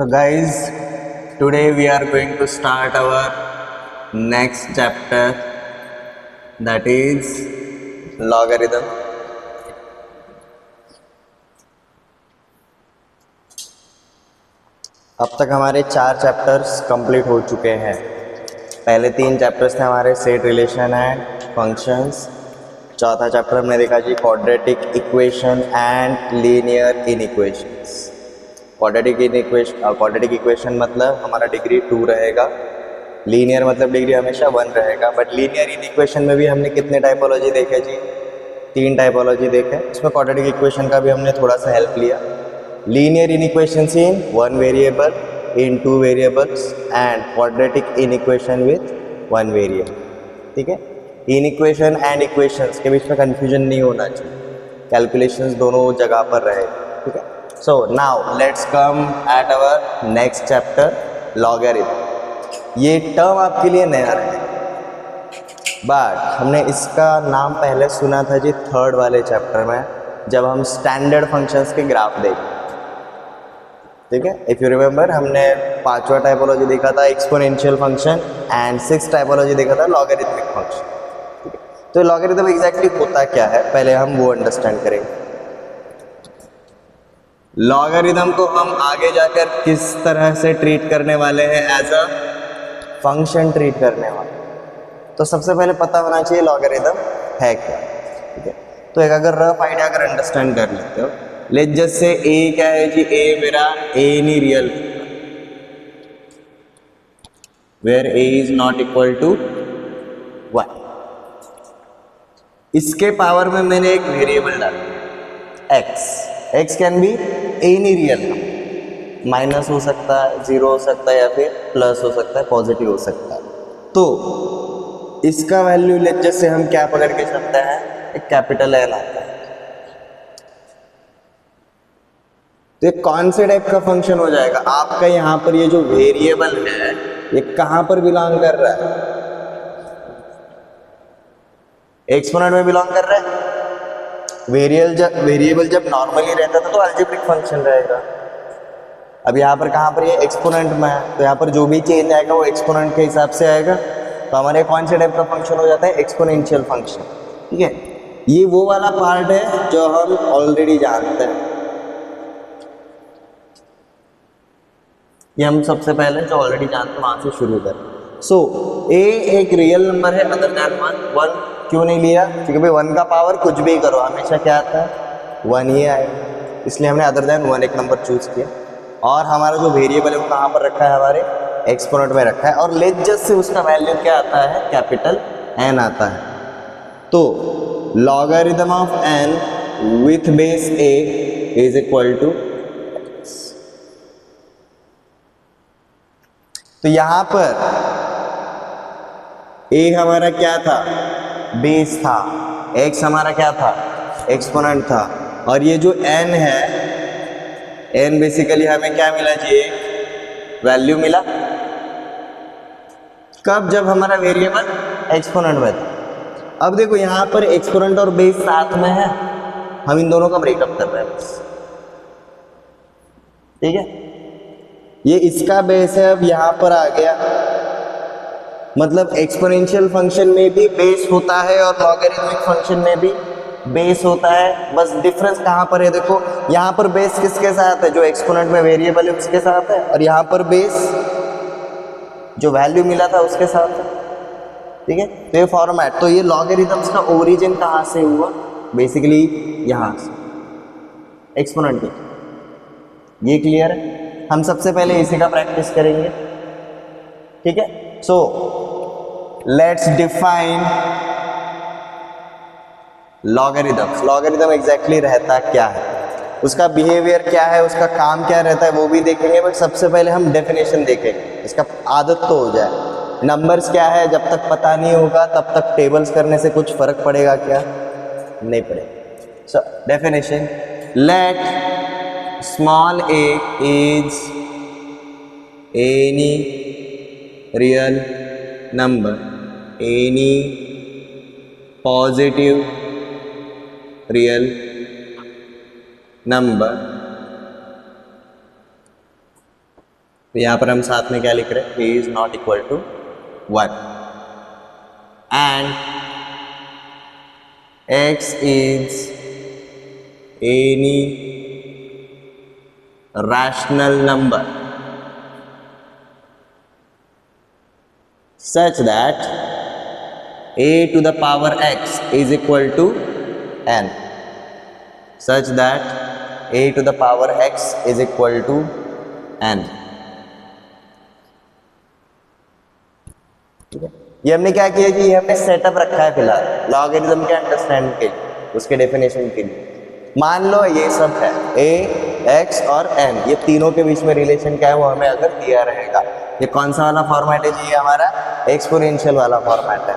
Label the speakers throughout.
Speaker 1: So guys, today we are going to start our next chapter, that is logarithm. अब तक हमारे 4 chapters complete हो चुके हैं। पहले 3 चैप्टर्स थे हमारे सेट, रिलेशन एंड फंक्शंस। चौथा चैप्टर हमने देखा जी quadratic equation and linear inequations. Quadratic equation मतलब हमारा डिग्री 2 रहेगा, लीनियर मतलब डिग्री हमेशा 1 रहेगा। बट लीनियर इनइक्वेशन में भी हमने कितने टाइपोलॉजी देखे जी? 3 टाइपोलॉजी देखे। इसमें क्वाड्रेटिक इक्वेशन का भी हमने थोड़ा सा हेल्प लिया। Linear inequations in 1 variable, in 2 variables and quadratic inequation with 1 variable. ठीक है, इनइक्वेशन एंड इक्वेशंस के बीच में कंफ्यूजन नहीं होना चाहिए, कैलकुलेशंस दोनों जगह पर रहे। ठीक है, so now let's come at our next chapter, logarithm. ये टर्म आपके लिए नया रहेगा, बट हमने इसका नाम पहले सुना था जी 3rd वाले चैप्टर में, जब हम स्टैंडर्ड फंक्शंस के ग्राफ देखें। ठीक है, इफ यू रिमेंबर हमने 5वां टाइपोलॉजी देखा था exponential function and 6th typology देखा था लॉगरिथमिक फंक्शन। ठीक है, तो लॉगरिथम एग्जैक्टली होता क्या है पहले हम वो अंडरस्टैंड करेंगे। लॉगरिथम को हम आगे जाकर किस तरह से ट्रीट करने वाले हैं, एज अ फंक्शन ट्रीट करने वाले। तो सबसे पहले पता होना चाहिए लॉगरिथम है क्या। ठीक है, तो एक अगर रफ आइडिया अगर अंडरस्टैंड कर लेते हो, लेट्स जस्ट से ए क्या है जी, ए मेरा ए नहीं real, where a is not equal to 1। इसके पावर में मैंने एक वेरिएबल डाला x. X can be any real number, minus हो सकता है, 0 हो सकता है, या फिर प्लस हो सकता है, पॉजिटिव हो सकता है। तो इसका वैल्यू लेट जैसे हम क्या पकड़ के चलते हैं, एक कैपिटल एन आता है। तो ये कौन से टाइप का फंक्शन हो जाएगा आपका? यहाँ पर ये जो वेरिएबल है ये कहाँ पर बिलोंग कर रहा है? एक्सपोनेंट में बिलोंग कर रहा है। वेरिएबल जब नॉर्मली रहता था तो अलजेब्रिक फंक्शन रहेगा। अब यहाँ पर कहाँ पर ये एक्सपोनेंट में है, तो यहाँ पर जो भी चेंज आएगा वो एक्सपोनेंट के हिसाब से आएगा। तो हमारे कौन से टाइप का फंक्शन हो जाता है? Exponential function. ठीक है, ये वो वाला पार्ट है जो हम ऑलरेडी जानते हैं, ये हम सबसे पहले जो ऑलरेडी जानते हैं वहां से शुरू करें। सो ए एक रियल नंबर है अदर दैन 1। क्यों नहीं लिया? क्योंकि भाई 1 का पावर कुछ भी करो हमेशा क्या आता है? 1 ही आएगा, इसलिए हमने अदर दैन 1 एक नंबर चूज किया। और हमारा जो वेरिएबल है वो कहाँ पर रखा है? हमारे एक्सपोनेंट में रखा है। और लेट जस्ट से उसका वैल्यू क्या आता है? कैपिटल एन आता है। तो logarithm of n with base a is equal to, तो यहां पर ए हमारा क्या था? बेस था। एक्स हमारा क्या था? एक्सपोनेंट था। और ये जो एन है, एन बेसिकली हमें क्या मिला जी? एक वैल्यू मिला। कब? जब हमारा वेरिएबल एक्सपोनेंट में था। अब देखो यहां पर एक्सपोनेंट और बेस साथ में है, हम इन दोनों का ब्रेकअप कर रहे हैं बस। ठीक है, ये इसका बेस है, अब यहां पर आ गया। मतलब एक्सपोनेंशियल फंक्शन में भी बेस होता है और लॉगरिथमिक फंक्शन में भी बेस होता है। बस डिफरेंस कहां पर है? देखो यहां पर बेस किसके साथ है? जो एक्सपोनेंट में वेरिएबल है उसके साथ है, और यहां पर बेस जो वैल्यू मिला था उसके साथ है। ठीक है, तो ये फॉर्मेट, तो ये लॉगरिथम्स का ओरिजिन कहां से हुआ? बेसिकली यहां से, एक्सपोनेंट के। ये क्लियर है? हम सबसे पहले इसी का प्रैक्टिस करेंगे। ठीक है, so let's define logarithm. Logarithm exactly रहता क्या है, उसका बिहेवियर क्या है, उसका काम क्या रहता है वो भी देखेंगे। बट सबसे पहले हम डेफिनेशन देखेंगे, इसका आदत तो हो जाए। नंबर्स क्या है जब तक पता नहीं होगा तब तक टेबल्स करने से कुछ फर्क पड़ेगा क्या? नहीं पड़ेगा। So definition, let small a is any real number, any positive real number तो यहाँ पर हम साथ में क्या लिख रहे हैं, a is not equal to 1 and x is any rational number such that a to the power x is equal to n, such that a to the power x is equal to n. ठीक है, ये हमने क्या किया कि ये हमने setup रखा है फिलहाल लॉगरिथम के अंडरस्टैंड के लिए, उसके डेफिनेशन के लिए। मान लो ये सब है a x और n, ये तीनों के बीच में रिलेशन क्या है वो हमें अगर दिया रहेगा। ये कौन सा वाला फॉर्मेट है जी, ये हमारा एक्सपोनेंशियल वाला फॉर्मेट है।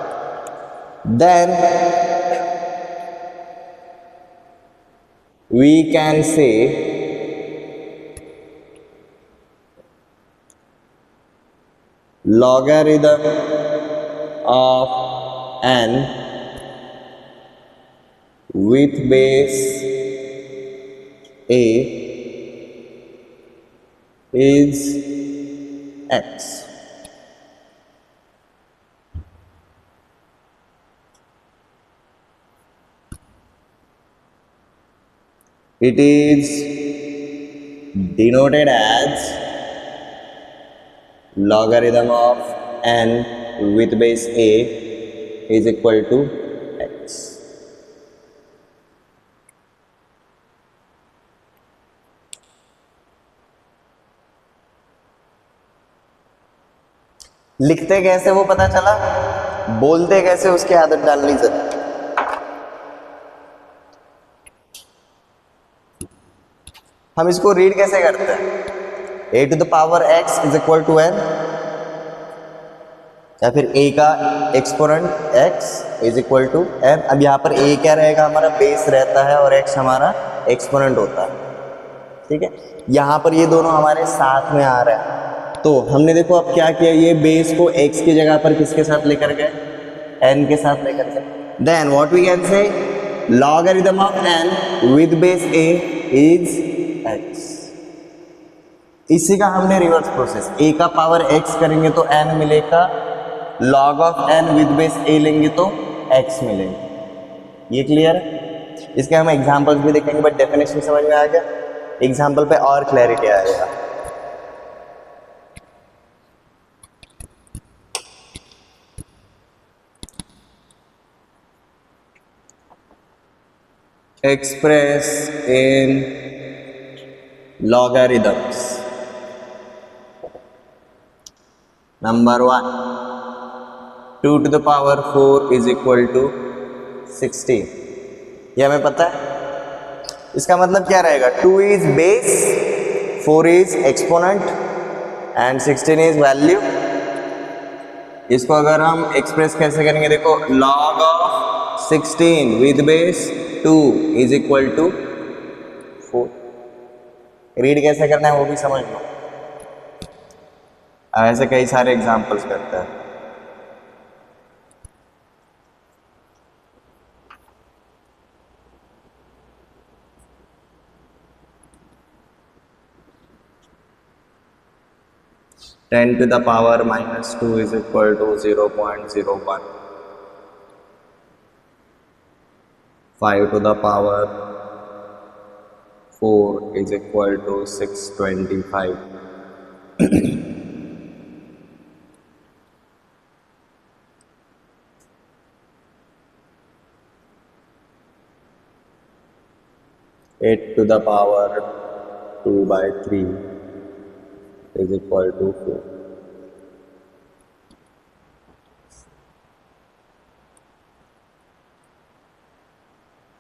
Speaker 1: Then we can say logarithm of n with base a is x. It is denoted as logarithm of n with base a is equal to x. लिखते कैसे वो पता चला, बोलते कैसे उसकी आदत डालनी जरूरी। हम इसको रीड कैसे करते हैं, a to the power x is equal to n, या फिर a का exponent x is equal to n। अब यहाँ पर a क्या रहेगा, हमारा बेस रहता है और x हमारा एक्सपोनेंट होता है। ठीक है, यहाँ पर ये दोनों हमारे साथ में आ रहे हैं, तो हमने देखो अब क्या किया, ये बेस को x की जगह पर किसके साथ लेकर गए, n के साथ लेकर गए। Then what we can say, logarithm of n with base a is x। इसी का हमने रिवर्स प्रोसेस, a का पावर x करेंगे तो n मिलेगा, log of n with base a लेंगे तो x मिलेगा। ये क्लियर है? इसके हम एग्जांपल्स भी देखेंगे, बट डेफिनेशन समझ में आ गया, एग्जांपल पे और क्लैरिटी आएगा। Express in logarithms. Number 1, 2 to the power 4 is equal to 16। ये हमें पता है, इसका मतलब क्या रहेगा, 2 is base, 4 is exponent and 16 is value। इसको अगर हम एक्सप्रेस कैसे करेंगे, देखो log of 16 with base 2 is equal to 4। Read कैसे करना है वो भी समझ लो, ऐसे कई सारे एग्जांपल्स करते हैं। Ten to the power -2 is equal to 0.01। 5 to the power 4 is equal to 625। 8 to the power 2/3 is equal to 4।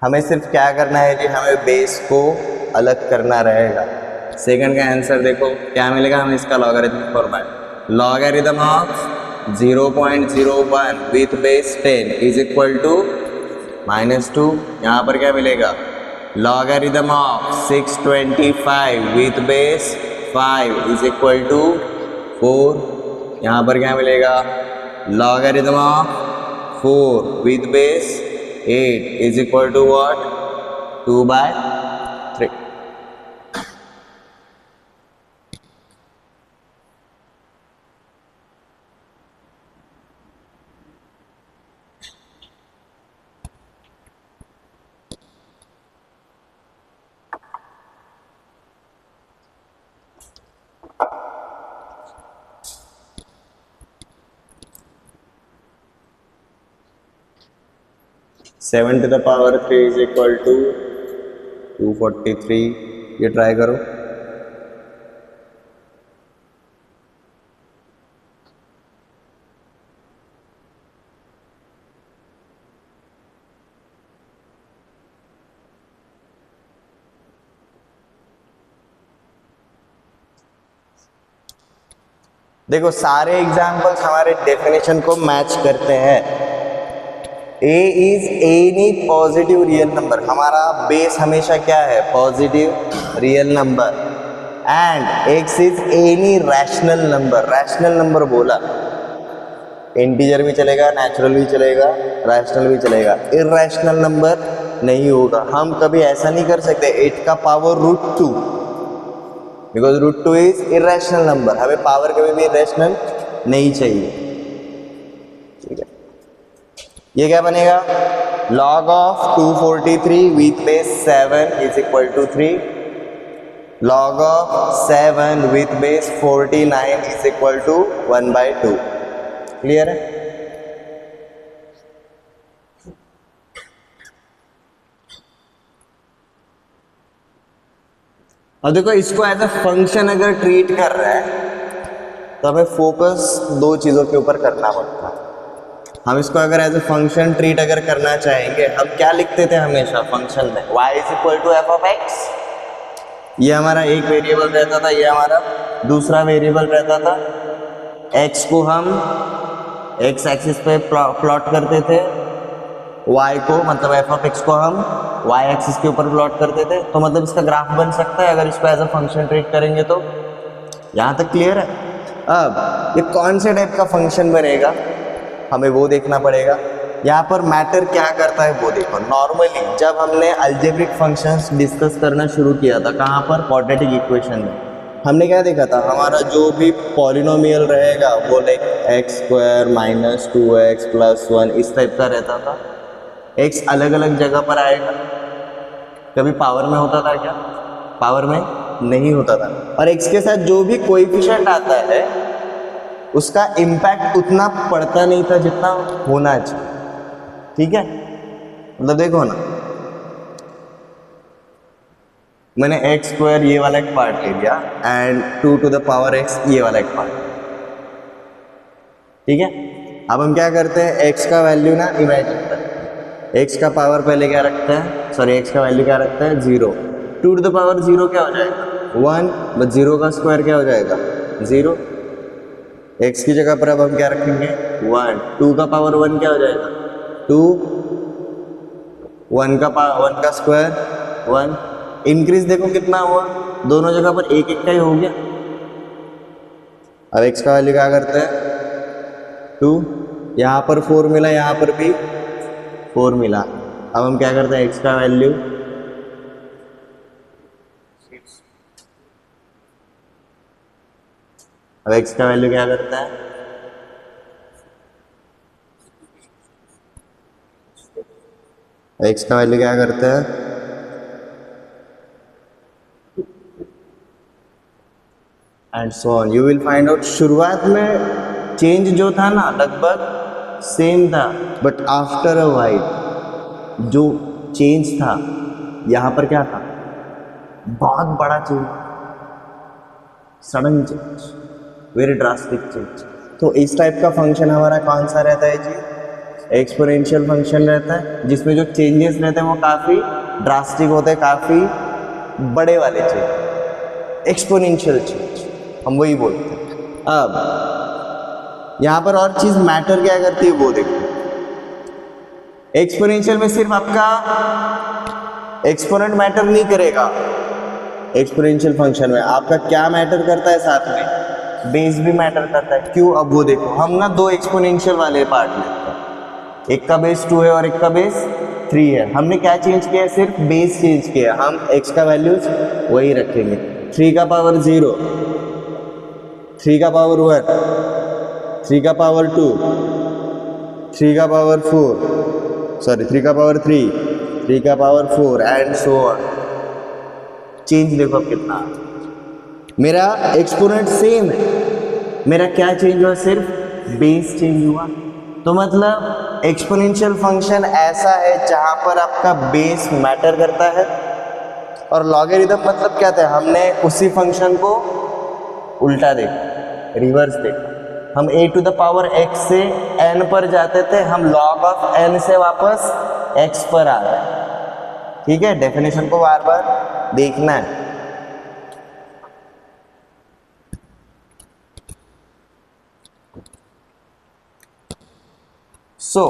Speaker 1: हमें सिर्फ क्या करना है जी, हमें बेस को अलग करना रहेगा। सेकंड का आंसर देखो क्या मिलेगा हमें, इसका logarithmic format, logarithm of 0.01 with base 10 is equal to -2। यहाँ पर क्या मिलेगा, logarithm of 625 with base 5 is equal to 4। यहाँ पर क्या मिलेगा, logarithm of 4 with base 8 is equal to what, 2/3। 7 to the power 3 is equal to 243। ये ट्राई करो। देखो सारे एग्जाम्पल्स हमारे डेफिनेशन को मैच करते हैं। A is any positive real number, हमारा बेस हमेशा क्या है? Positive real number. And x is any rational number, rational number बोला, इंटीजर भी चलेगा, नेचुरल भी चलेगा, रैशनल भी चलेगा, इरैशनल नंबर नहीं होगा। हम कभी ऐसा नहीं कर सकते 8 का power √2, because √2 is irrational number. हमें पावर कभी भी इरेशनल नहीं चाहिए। ठीक है, ये क्या बनेगा? log of 243 with base 7 is equal to 3, log of 7 with base 49 is equal to 1/2। Clear है? और देखो इसको एज अ फंक्शन अगर ट्रीट कर रहे हैं तो हमें फोकस दो चीज़ों के ऊपर करना पड़ता है। हम इसको अगर एज अ फंक्शन ट्रीट अगर करना चाहेंगे, हम क्या लिखते थे हमेशा फंक्शन में? y is equal to f of x. ये हमारा एक वेरिएबल रहता था, ये हमारा दूसरा वेरिएबल रहता था। x को हम x एक्सिस पे प्लॉट करते थे, y को मतलब एफ ऑफ एक्स को हम y एक्सिस के ऊपर प्लॉट करते थे। तो मतलब इसका ग्राफ बन सकता है अगर इसको एज अ फंक्शन ट्रीट करेंगे तो। यहाँ तक क्लियर है? अब ये कौन से टाइप का फंक्शन बनेगा हमें वो देखना पड़ेगा। यहाँ पर मैटर क्या करता है वो देखो। नॉर्मली जब हमने अलजेब्रिक फंक्शंस डिस्कस करना शुरू किया था, कहाँ पर? क्वाड्रेटिक इक्वेशन में। हमने क्या देखा था? हमारा जो भी पॉलिनोमियल रहेगा वो लाइक x² - 2x + 1 इस टाइप का रहता था। x अलग अलग जगह पर आएगा। कभी पावर में होता था क्या? पावर में नहीं होता था। और x के साथ जो भी कोएफिशिएंट आता है उसका इम्पैक्ट उतना पड़ता नहीं था जितना होना चाहिए। ठीक है, मतलब देखो ना, मैंने x² ये वाला एक पार्ट ले लिया and 2 to the power x ये वाला एक पार्ट। ठीक है, अब हम क्या करते हैं? x का वैल्यू ना इमेजिन करते हैं। x का पावर पहले क्या रखते हैं? सॉरी, x का वैल्यू क्या रखते हैं? 0। 2 to the power 0 क्या हो जाएगा? 1। बट 0 का स्क्वायर क्या हो जाएगा? 0। x की जगह पर अब हम क्या रखेंगे? 1। 2 का पावर 1 क्या हो जाएगा? 2। 1 का स्क्वायर 1। इंक्रीज देखो कितना हुआ, दोनों जगह पर एक एक का ही हो गया। अब x का वैल्यू क्या करते हैं? 2। यहाँ पर 4 मिला, यहाँ पर भी 4 मिला। अब हम क्या करते हैं? x का वैल्यू अब x का वैल्यू क्या करता है? x का वैल्यू क्या करता है? And so on. You will find out शुरुआत में चेंज जो था ना लगभग सेम था, बट आफ्टर अ वाइल जो चेंज था यहाँ पर क्या था? बहुत बड़ा change, sudden change, very drastic change. तो इस टाइप का फंक्शन हमारा कौन सा रहता है जी? एक्सपोनेंशियल फंक्शन रहता है, जिसमें जो चेंजेस रहते हैं वो काफ़ी ड्रास्टिक होते हैं, काफ़ी बड़े वाले चेंज, एक्सपोनेंशियल चेंज हम वही बोलते हैं। अब यहाँ पर और चीज़ मैटर क्या करती है वो देखो। एक्सपोनेंशियल में सिर्फ आपका एक्सपोनेंट मैटर नहीं करेगा। एक्सपोनेंशियल फंक्शन में आपका क्या मैटर करता है? साथ में बेस भी मैटर करता है। क्यों? अब वो देखो, हम ना दो एक्सपोनेंशियल वाले पार्ट लेते हैं, एक का बेस 2 है और एक का बेस 3 है। हमने क्या चेंज किया है? सिर्फ बेस चेंज किया। हम x का वैल्यूज वही रखेंगे। 3 का पावर 0, 3 का पावर 1, 3 का पावर 2, 3 का पावर 4, सॉरी 3 का पावर 3, 3 का power 4 and so on. Change देखो अब कितना। मेरा एक्सपोनेंट सेम है, मेरा क्या चेंज हुआ? सिर्फ बेस चेंज हुआ। तो मतलब एक्सपोनेंशियल फंक्शन ऐसा है जहां पर आपका बेस मैटर करता है, और लॉगरिथम मतलब क्या था, हमने उसी फंक्शन को उल्टा देखा, रिवर्स देखा। हम a to the power x से n पर जाते थे, हम log ऑफ n से वापस x पर आ रहे हैं। ठीक है, डेफिनेशन को बार बार देखना है। सो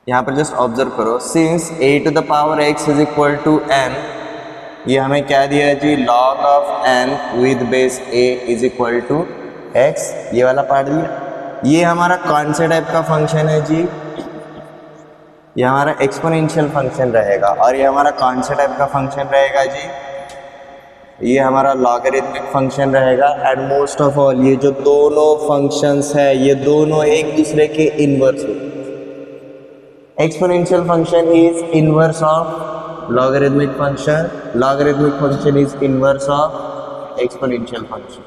Speaker 1: यहां पर जस्ट ऑब्जर्व करो, since a to the power x is equal to n, ये हमें क्या दिया है जी, log of n with base a is equal to x, ये वाला पार्ट दिया। ये हमारा कौन से टाइप का फंक्शन है जी, ये हमारा एक्सपोनेंशियल फंक्शन रहेगा। और ये हमारा कौन से टाइप का फंक्शन रहेगा जी, ये हमारा लॉगरिथमिक फंक्शन रहेगा। एंड मोस्ट ऑफ ऑल ये जो दोनों फंक्शंस है, ये दोनों एक दूसरे के इनवर्स होते हैं। Exponential function is inverse of logarithmic function, logarithmic function is inverse of exponential function.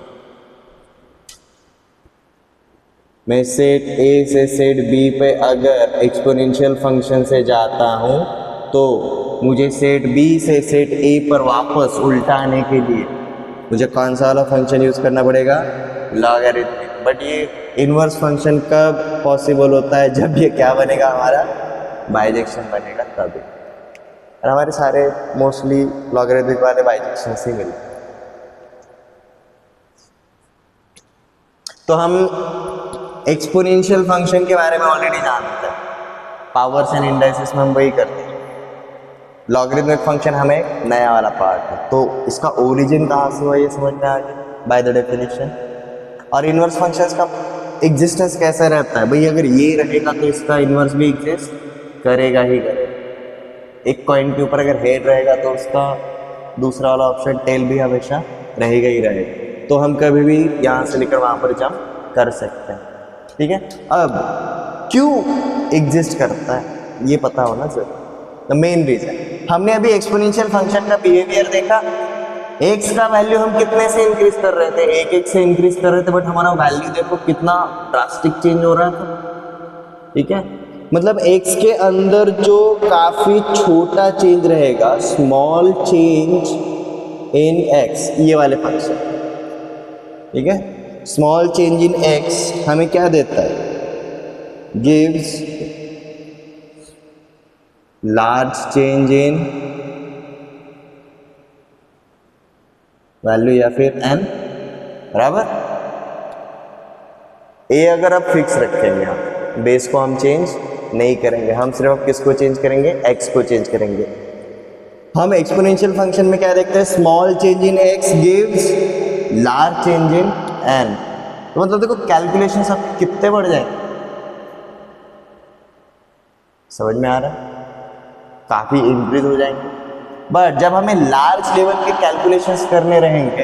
Speaker 1: मैं सेट a से सेट b पे अगर एक्सपोनेंशियल फंक्शन से जाता हूँ तो मुझे सेट b से सेट a पर वापस उल्टा आने के लिए मुझे कौन सा वाला फंक्शन यूज़ करना पड़ेगा, लॉगरिथमिक। बट ये इनवर्स फंक्शन कब पॉसिबल होता है, जब ये क्या बनेगा, हमारा बाइजेक्शन बनेगा तभी। और हमारे सारे मोस्टली लॉगरिथमिक वाले बाइजेक्शन से मिले। तो हम एक्सपोनेंशियल फंक्शन के बारे में ऑलरेडी जानते हैं, पावर्स एंड इंडाइसेस में हम वही करते हैं। लॉगरिथमिक फंक्शन हमें नया वाला पार्ट है, तो इसका ओरिजिन कहाँ से हुआ ये समझ में आ गया बाय द डेफिनेशन। और इनवर्स फंक्शंस का एग्जिस्टेंस कैसा रहता है भाई, अगर ये रहेगा तो इसका इनवर्स भी एग्जिस्ट करेगा ही करेगा। एक कॉइन के ऊपर अगर हेड रहेगा तो उसका दूसरा वाला ऑप्शन टेल भी हमेशा रहेगा ही रहेगा। तो हम कभी भी यहाँ से लेकर वहाँ पर जंप कर सकते हैं। ठीक है, अब क्यों एग्जिस्ट करता है ये पता होना जरूरी। द मेन रीजन, हमने अभी एक्सपोनेंशियल फंक्शन का बिहेवियर देखा। x का वैल्यू हम कितने से इंक्रीज कर रहे थे, 1 से इंक्रीज कर रहे थे, बट हमारा वैल्यू देखो कितना ड्रास्टिक चेंज हो रहा था। ठीक है, मतलब x के अंदर जो काफी छोटा चेंज रहेगा, स्मॉल चेंज इन x, ये वाले फंक्शन। ठीक है, स्मॉल चेंज इन x हमें क्या देता है, gives large change in value या फिर n बराबर। a अगर आप फिक्स रखेंगे, हम बेस को हम चेंज नहीं करेंगे, हम सिर्फ अब किसको चेंज करेंगे, x को चेंज करेंगे। हम एक्सपोनेंशियल फंक्शन में क्या देखते हैं, small change in x gives large change in n। तो मतलब देखो कैलकुलेशन सब कितने बढ़ जाएंगे, समझ में आ रहा है, काफी इंक्रीज हो जाएंगे। बट जब हमें लार्ज लेवल के कैलकुलेशंस करने रहेंगे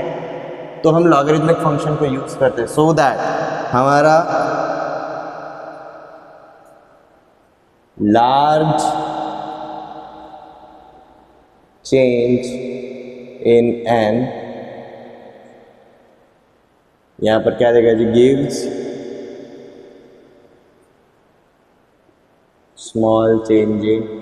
Speaker 1: तो हम लॉगरिथमिक फंक्शन को यूज करते हैं, सो दैट हमारा लार्ज चेंज इन n, यहां पर क्या देगा जी, गिव्स स्मॉल चेंज इन।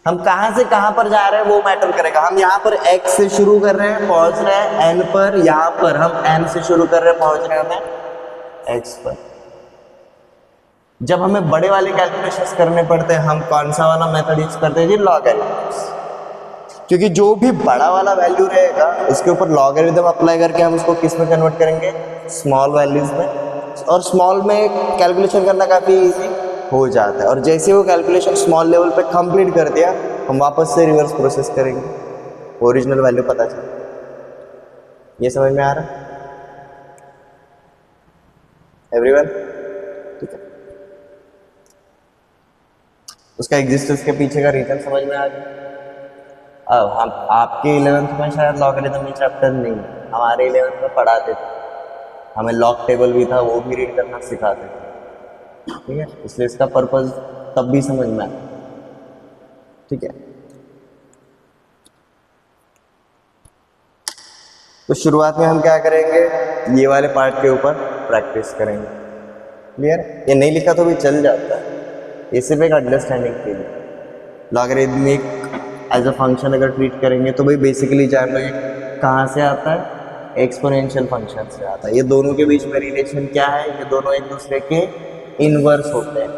Speaker 1: हम कहां से कहां पर जा रहे हैं वो मैटर करेगा। हम यहां पर x से शुरू कर रहे हैं, पहुंच रहे हैं n पर, यहां पर हम n से शुरू कर रहे हैं, पहुंच रहे हैं x पर। जब हमें बड़े वाले कैलकुलेशंस करने पड़ते हैं, हम कौन सा वाला मेथड यूज करते हैं जी, लॉगरिथम्स। क्योंकि जो भी बड़ा वाला वैल्यू रहेगा उसके ऊपर लॉगरिथम अप्लाई करके हम उसको किस में कन्वर्ट करेंगे, स्मॉल वैल्यूज में। और स्मॉल में कैलकुलेशन करना काफ़ी इजी हो जाता है। और जैसे वो कैलकुलेशन स्मॉल लेवल पे कंप्लीट कर दिया, हम वापस से रिवर्स प्रोसेस करेंगे, ओरिजिनल वैल्यू पता चले। ये समझ में आ रहा है एवरीवन? ठीक है, उसका एग्जिस्टेंस के पीछे का रीजन समझ में आ गया। अब हम आपके 11th में शायद लॉगरिथम ये चैप्टर नहीं, हमारे 11th में पढ़ाते थे, हमें लॉग टेबल भी था, वो भी रीड करना सिखाते थे। ठीक है, इसलिए इसका पर्पस तब भी समझ में आया। ठीक है, तो शुरुआत में हम क्या करेंगे, ये वाले पार्ट के ऊपर प्रैक्टिस करेंगे। क्लियर? ये नहीं लिखा तो भी चल जाता है, ये सिर्फ एक अंडरस्टैंडिंग के लिए। लॉगरिदमिक एज अ फंक्शन अगर ट्रीट करेंगे तो भाई बेसिकली जान लो ये कहाँ से आता है, एक्सपोनेंशियल फंक्शन से आता है। ये दोनों के बीच में रिलेशन क्या है, ये दोनों एक दूसरे के इनवर्स होते हैं,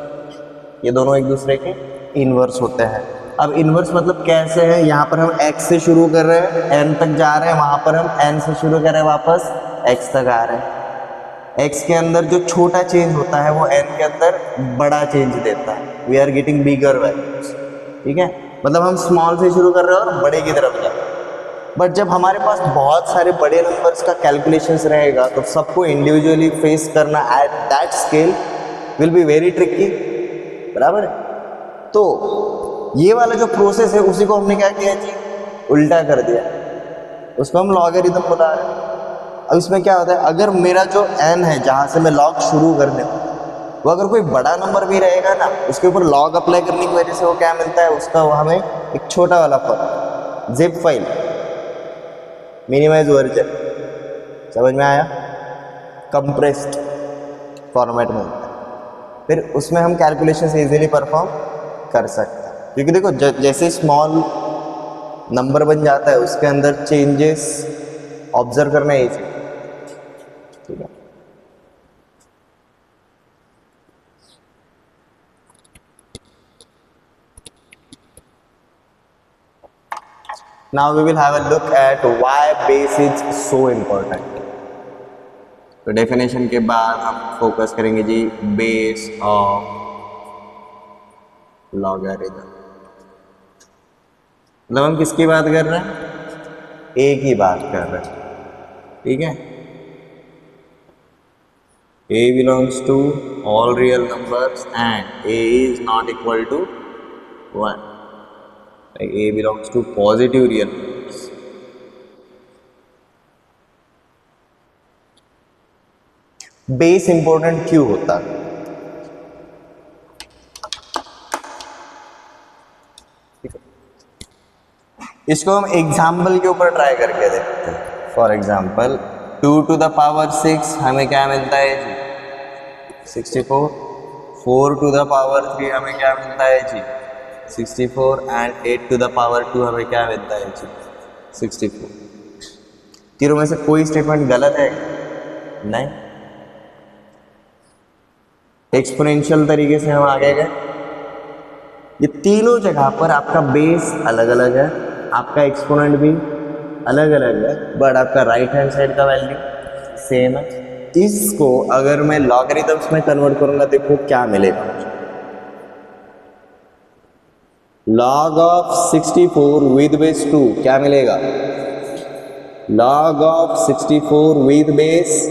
Speaker 1: ये दोनों एक दूसरे के इनवर्स होते हैं। अब इनवर्स मतलब कैसे है, यहाँ पर हम x से शुरू कर रहे हैं n तक जा रहे हैं, वहां पर हम n से शुरू कर रहे हैं वापस x तक आ रहे हैं। x के अंदर जो छोटा चेंज होता है वो n के अंदर बड़ा चेंज देता है, we are getting bigger values. ठीक है, मतलब हम स्मॉल से शुरू कर रहे हैं और बड़े की तरफ जा रहे हैं। बट जब हमारे पास बहुत सारे बड़े नंबर्स का कैलकुलेशंस रहेगा तो सबको इंडिविजुअली फेस करना at that scale will be very tricky, बराबर है। तो ये वाला जो प्रोसेस है उसी को हमने क्या किया जी, उल्टा कर दिया, उसको हम लॉगरिथम बुला रहे हैं। अब इसमें क्या होता है, अगर मेरा जो n है जहां से मैं लॉग शुरू करने वाला वो अगर कोई बड़ा नंबर भी रहेगा ना, उसके ऊपर लॉग अप्लाई करने की वजह से वो क्या मिलता है, उसका वो हमें एक छोटा वाला form zip file minimize version, समझ में आया, कंप्रेस्ड फॉर्मेट में होता है। फिर उसमें हम कैलकुलेशन इजीली परफॉर्म कर सकते हैं, क्योंकि देखो जैसे स्मॉल नंबर बन जाता है उसके अंदर चेंजेस ऑब्जर्व करना इजी, ठीक है। Now we will have a look at why base is so important. तो डेफिनेशन के बाद हम फोकस करेंगे जी बेस ऑफ लॉगरिथम। मतलब हम किसकी बात कर रहे हैं, ए की बात कर रहे हैं, ठीक है। a belongs to all real numbers and a is not equal to 1. Like a belongs to positive real numbers. Base important क्यों होता है, इसको हम एग्जाम्पल के ऊपर ट्राई करके देखते हैं। For example 2 to the power 6 हमें क्या मिलता है जी, 64। 4 to the power 3 हमें क्या मिलता है जी, 64। एंड 8 to the power 2 हमें क्या मिलता है जी, 64। तीनों में से कोई स्टेटमेंट गलत है नहीं, एक्सपोनेंशियल तरीके से हम आगे गए। ये तीनों जगह पर आपका बेस अलग अलग है, आपका एक्सपोनेंट भी अलग अलग है, बट आपका राइट हैंड साइड का वैल्यू सेम है। इसको अगर मैं लॉगरिथम्स में कन्वर्ट करूंगा, देखो क्या मिलेगा, लॉग ऑफ 64 विद बेस 2 क्या मिलेगा, लॉग ऑफ 64 विद बेस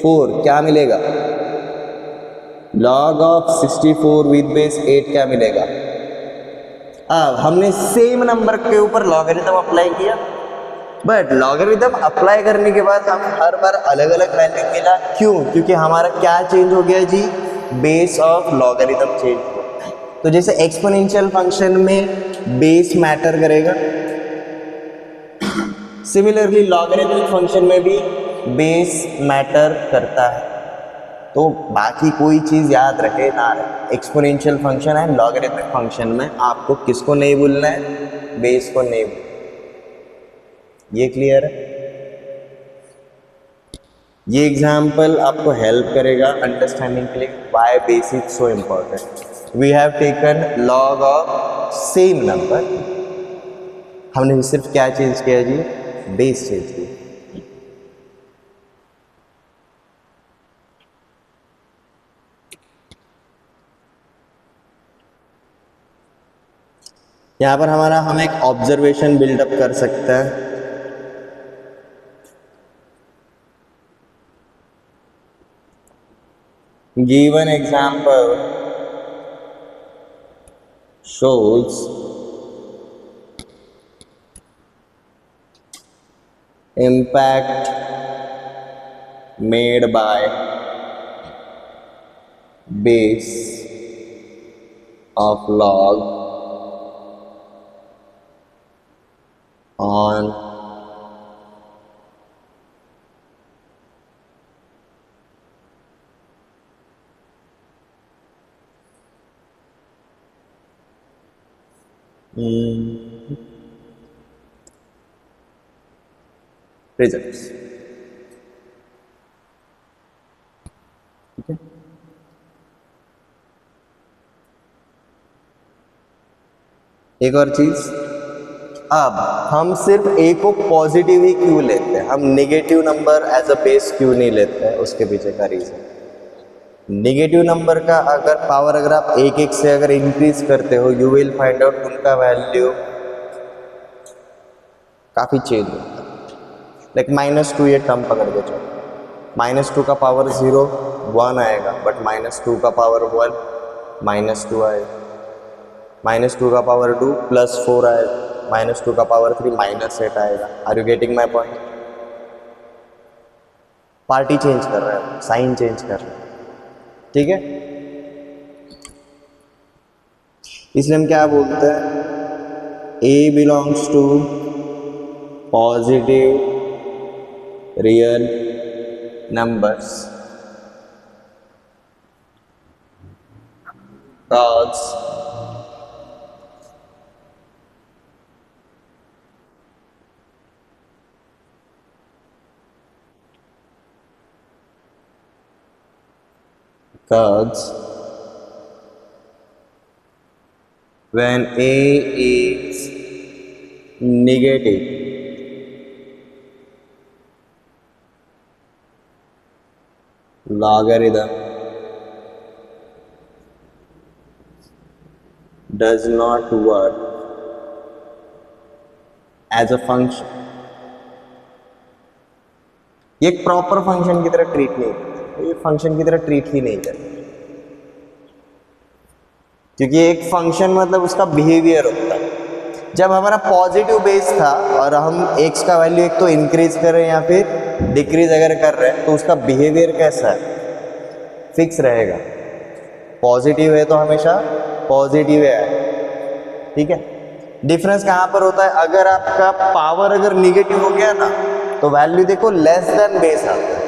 Speaker 1: 4 क्या मिलेगा, लॉग ऑफ 64 विद बेस 8 क्या मिलेगा। अब हमने सेम नंबर के ऊपर लॉगरिथम अप्लाई किया, बट लॉगरिथम अप्लाई करने के बाद हमें हर बार अलग अलग वैल्यू मिला, क्यों, क्योंकि हमारा क्या चेंज हो गया जी, बेस ऑफ लॉगरिथम चेंज हो। तो जैसे एक्सपोनेंशियल फंक्शन में बेस मैटर करेगा, सिमिलरली लॉगरिथमिक फंक्शन में भी बेस मैटर करता है। तो बाकी कोई चीज याद रखे ना रहे, एक्सपोनेंशियल फंक्शन है लॉगरिथमिक फंक्शन में आपको किसको नहीं भूलना है, बेस को नहीं भूलना। ये क्लियर है, ये एग्जाम्पल आपको हेल्प करेगा अंडरस्टैंडिंग के लिए why base is so important. We have taken log of same number, हमने सिर्फ क्या चेंज किया जी, बेस चेंज किया। यहां पर हम एक ऑब्जर्वेशन बिल्डअप कर सकते हैं। Given example shows impact made by base of log on results. ठीक है, एक और चीज, अब हम सिर्फ ए को पॉजिटिव ही क्यों लेते हैं, हम negative number as a base क्यों नहीं लेते हैं, उसके पीछे का रीजन, नेगेटिव नंबर का अगर पावर अगर आप एक से अगर इंक्रीज करते हो, यू विल फाइंड आउट उनका वैल्यू काफी चेंज होता है। लाइक -2 ये टर्म पकड़ के चलो, -2 का पावर 0 1 आएगा, बट -2 का पावर 1 -2 आएगा, -2 का पावर 2 +4 आएगा, -2 का पावर 3 -8 आएगा। Are you getting my point? Party change कर रहे हैं, साइन चेंज कर रहे हैं। ठीक है, इसलिए हम क्या बोलते हैं, a belongs to positive real numbers cause cause when a is negative, logarithm does not work as a function। ये एक प्रॉपर फंक्शन की तरह ट्रीट नहीं करता, ये फंक्शन की तरह ट्रीट ही नहीं करता, क्योंकि एक फंक्शन मतलब उसका बिहेवियर होता है। जब हमारा पॉजिटिव बेस था और हम x का वैल्यू एक तो इंक्रीज कर रहे हैं या फिर डिक्रीज अगर कर रहे हैं, तो उसका बिहेवियर कैसा है, फिक्स रहेगा। पॉजिटिव है तो हमेशा पॉजिटिव है। ठीक है, डिफरेंस कहाँ पर होता है, अगर आपका पावर अगर निगेटिव हो गया ना, तो वैल्यू देखो लेस देन बेस आता है।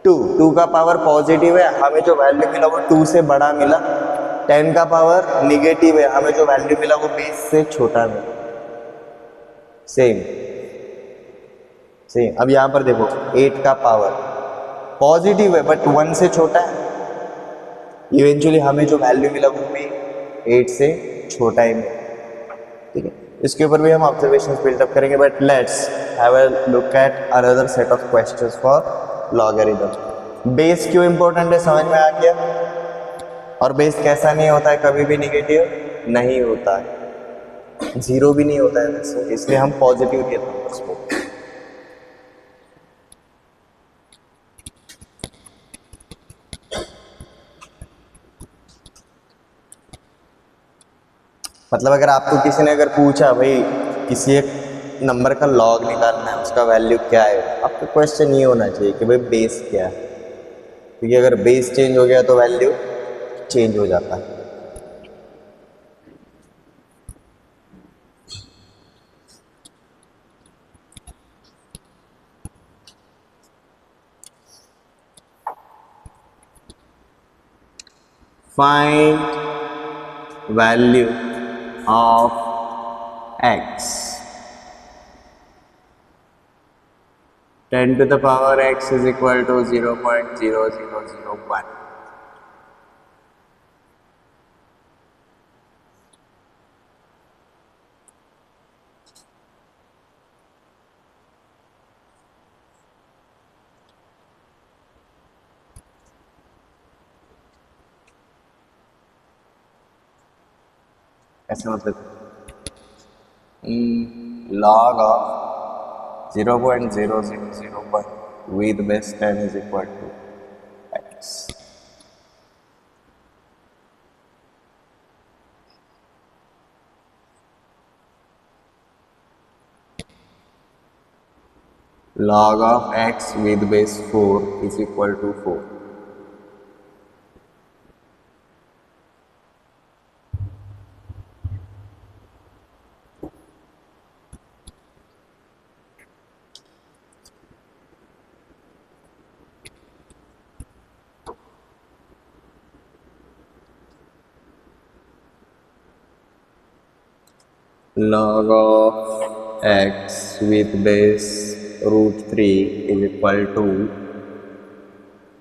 Speaker 1: 2 का पावर पॉजिटिव है, हमें जो वैल्यू मिला वो 2 से बड़ा मिला। 10 का पावर निगेटिव है, हमें जो वैल्यू मिला वो बेस से छोटा मिला। सेम सेम, अब यहां पर देखो 8 का पावर पॉजिटिव है बट 1 से छोटा है, इवेंचुअली हमें जो वैल्यू मिला वो भी 8 से छोटा ही मिला। ठीक है, इसके ऊपर भी हम ऑब्जर्वेशंस बिल्डअप करेंगे, but let's have a look at another set of questions for logarithm. Base क्यों इंपॉर्टेंट है समझ में आ गया, और बेस कैसा नहीं होता है, कभी भी निगेटिव नहीं होता है, जीरो भी नहीं होता है वैसे, इसलिए हम पॉजिटिव रियल नंबर्स बोलते हैं। मतलब अगर आपको किसी ने अगर पूछा भाई किसी एक नंबर का लॉग निकालना है, उसका वैल्यू क्या है, आपका क्वेश्चन ये होना चाहिए कि भाई बेस क्या है, क्योंकि अगर बेस चेंज हो गया तो वैल्यू चेंज हो जाता है। Find value of x, 10 to the power x is equal to 0.0001। ऐसा मतलब log of 0.0001 with base 10 is equal to x। log of x with base 4 is equal to 4। log of x with base √3 is equal to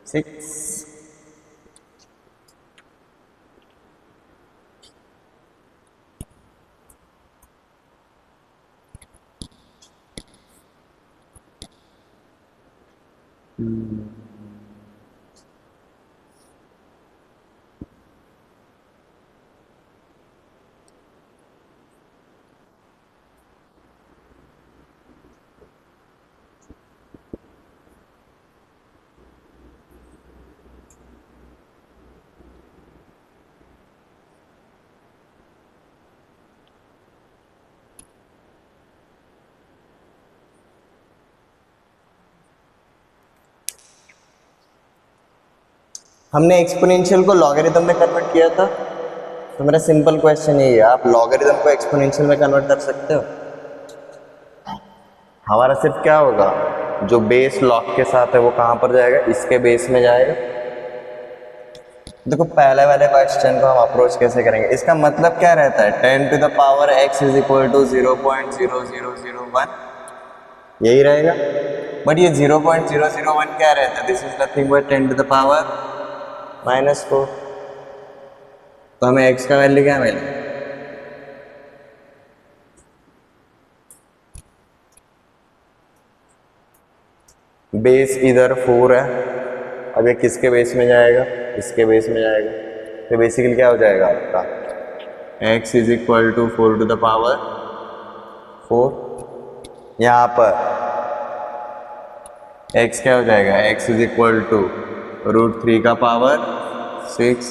Speaker 1: 6. हमने exponential को logarithm में convert किया था, तो मेरा simple question यही है, आप लॉगरिथम को एक्सपोनेंशियल में कन्वर्ट कर सकते हो? हमारा सिर्फ क्या होगा, जो बेस लॉग के साथ है वो कहाँ पर जाएगा, इसके बेस में जाएगा। देखो पहले वाले क्वेश्चन को हम अप्रोच कैसे करेंगे, इसका मतलब क्या रहता है, 10 to the power x is equal to 0.0001, यही रहेगा। बट ये 0.001 क्या रहता है, this is nothing but 10 to the power -4। तो हमें x का वैल्यू क्या मिलेगा, बेस इधर 4 है, अब ये किसके बेस में जाएगा, इसके बेस में जाएगा। तो बेसिकली क्या हो जाएगा आपका, x is equal to 4 to the power 4। यहाँ पर x क्या हो जाएगा, x इज इक्वल टू √3 का पावर 6।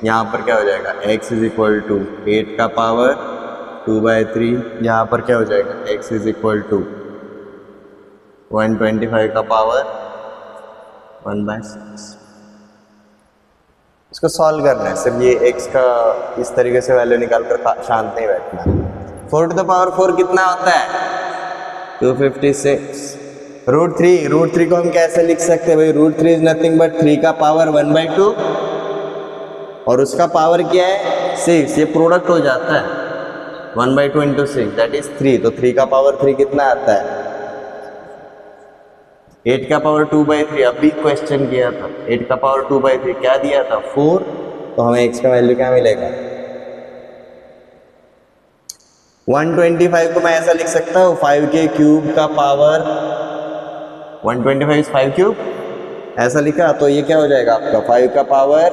Speaker 1: यहाँ पर क्या हो जाएगा, x इज इक्वल टू 8 का पावर 2/3। यहाँ पर क्या हो जाएगा, x इज इक्वल टू 125 का पावर 1/6। इसको सॉल्व करना है, सिर्फ ये x का इस तरीके से वैल्यू निकाल कर शांत नहीं बैठना। 4 to the power 4 कितना होता है, 256। √3 को हम कैसे लिख सकते हैं भाई, √3 इज नथिंग बट 3 का पावर 1/2 और उसका पावर क्या है 6, ये प्रोडक्ट हो जाता है 1/2 × 6 दैट इज 3। तो 3 का पावर 3 कितना आता है, 8 का पावर 2/3। अभी क्वेश्चन किया था 8 का पावर 2/3 क्या दिया था 4। तो हमें x का वैल्यू क्या मिलेगा, 125 को मैं ऐसा लिख सकता हूँ 5 के क्यूब का पावर 125 इज 5 क्यूब, ऐसा लिखा। तो ये क्या हो जाएगा आपका 5 का पावर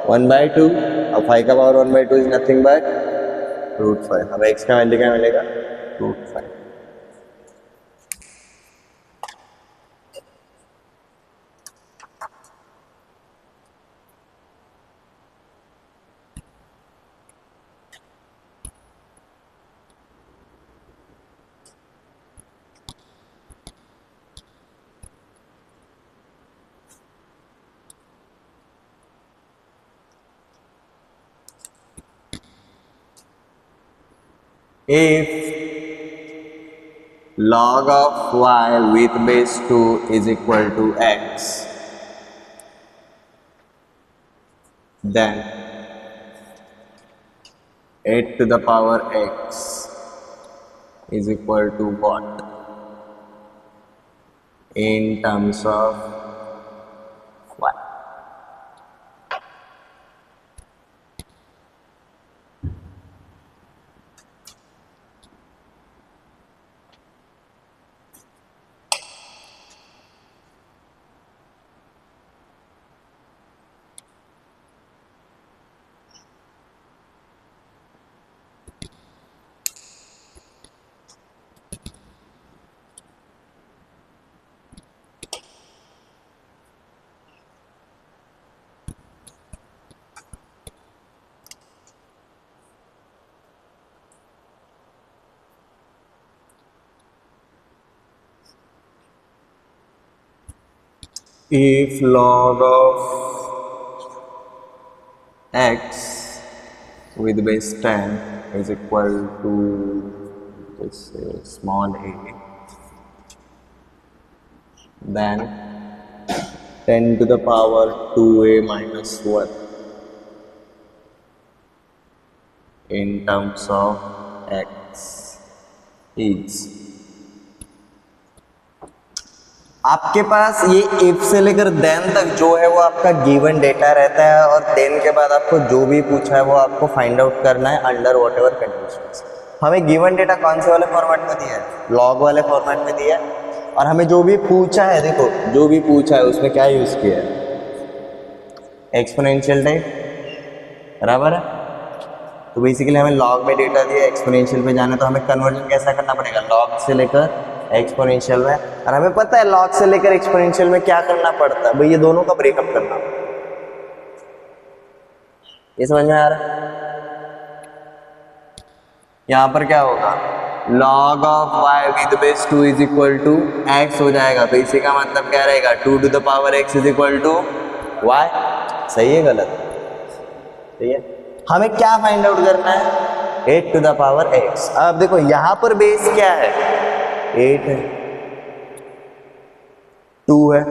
Speaker 1: 1/2, और 5 का पावर 1/2 इज नथिंग बट √5। हमें x का वैल्यू क्या मिलेगा, √5। If log of y with base 2 is equal to x, then 8 to the power x is equal to what in terms of y? If log of x with base 10 is equal to this small a, then 10 to the power 2a minus 1 in terms of x is, आपके पास ये if से लेकर then तक जो है वो आपका given data रहता है, और देन के बाद आपको जो भी पूछा है वो आपको फाइंड आउट करना है अंडर वॉट एवर कंडीशंस। हमें गिवन डेटा कौन से वाले फॉर्मेट में दिया है? लॉग वाले फॉर्मेट में दिया है। और हमें जो भी पूछा है, देखो जो भी पूछा है उसमें क्या यूज किया है? एक्सपोनेंशियल टाइप, बराबर है। तो बेसिकली हमें लॉग में डेटा दिया, एक्सपोनेंशियल पे जाना, तो हमें कन्वर्जन कैसा करना पड़ेगा? लॉग से लेकर एक्सपोनेंशियल में। और हमें पता है लॉग से लेकर एक्सपोनेंशियल में क्या करना पड़ता है भाई, ये दोनों का ब्रेकअप करना। ये समझ में आ रहा है? यहां पर क्या होगा? log of y with base 2 is equal to x हो जाएगा। तो इसी का मतलब क्या रहेगा? 2 to the power x is equal to y। सही है गलत? सही है। हमें क्या फाइंड आउट करना है? 8 टू द पावर x। अब देखो यहां पर बेस क्या है? 8 है, 2 है,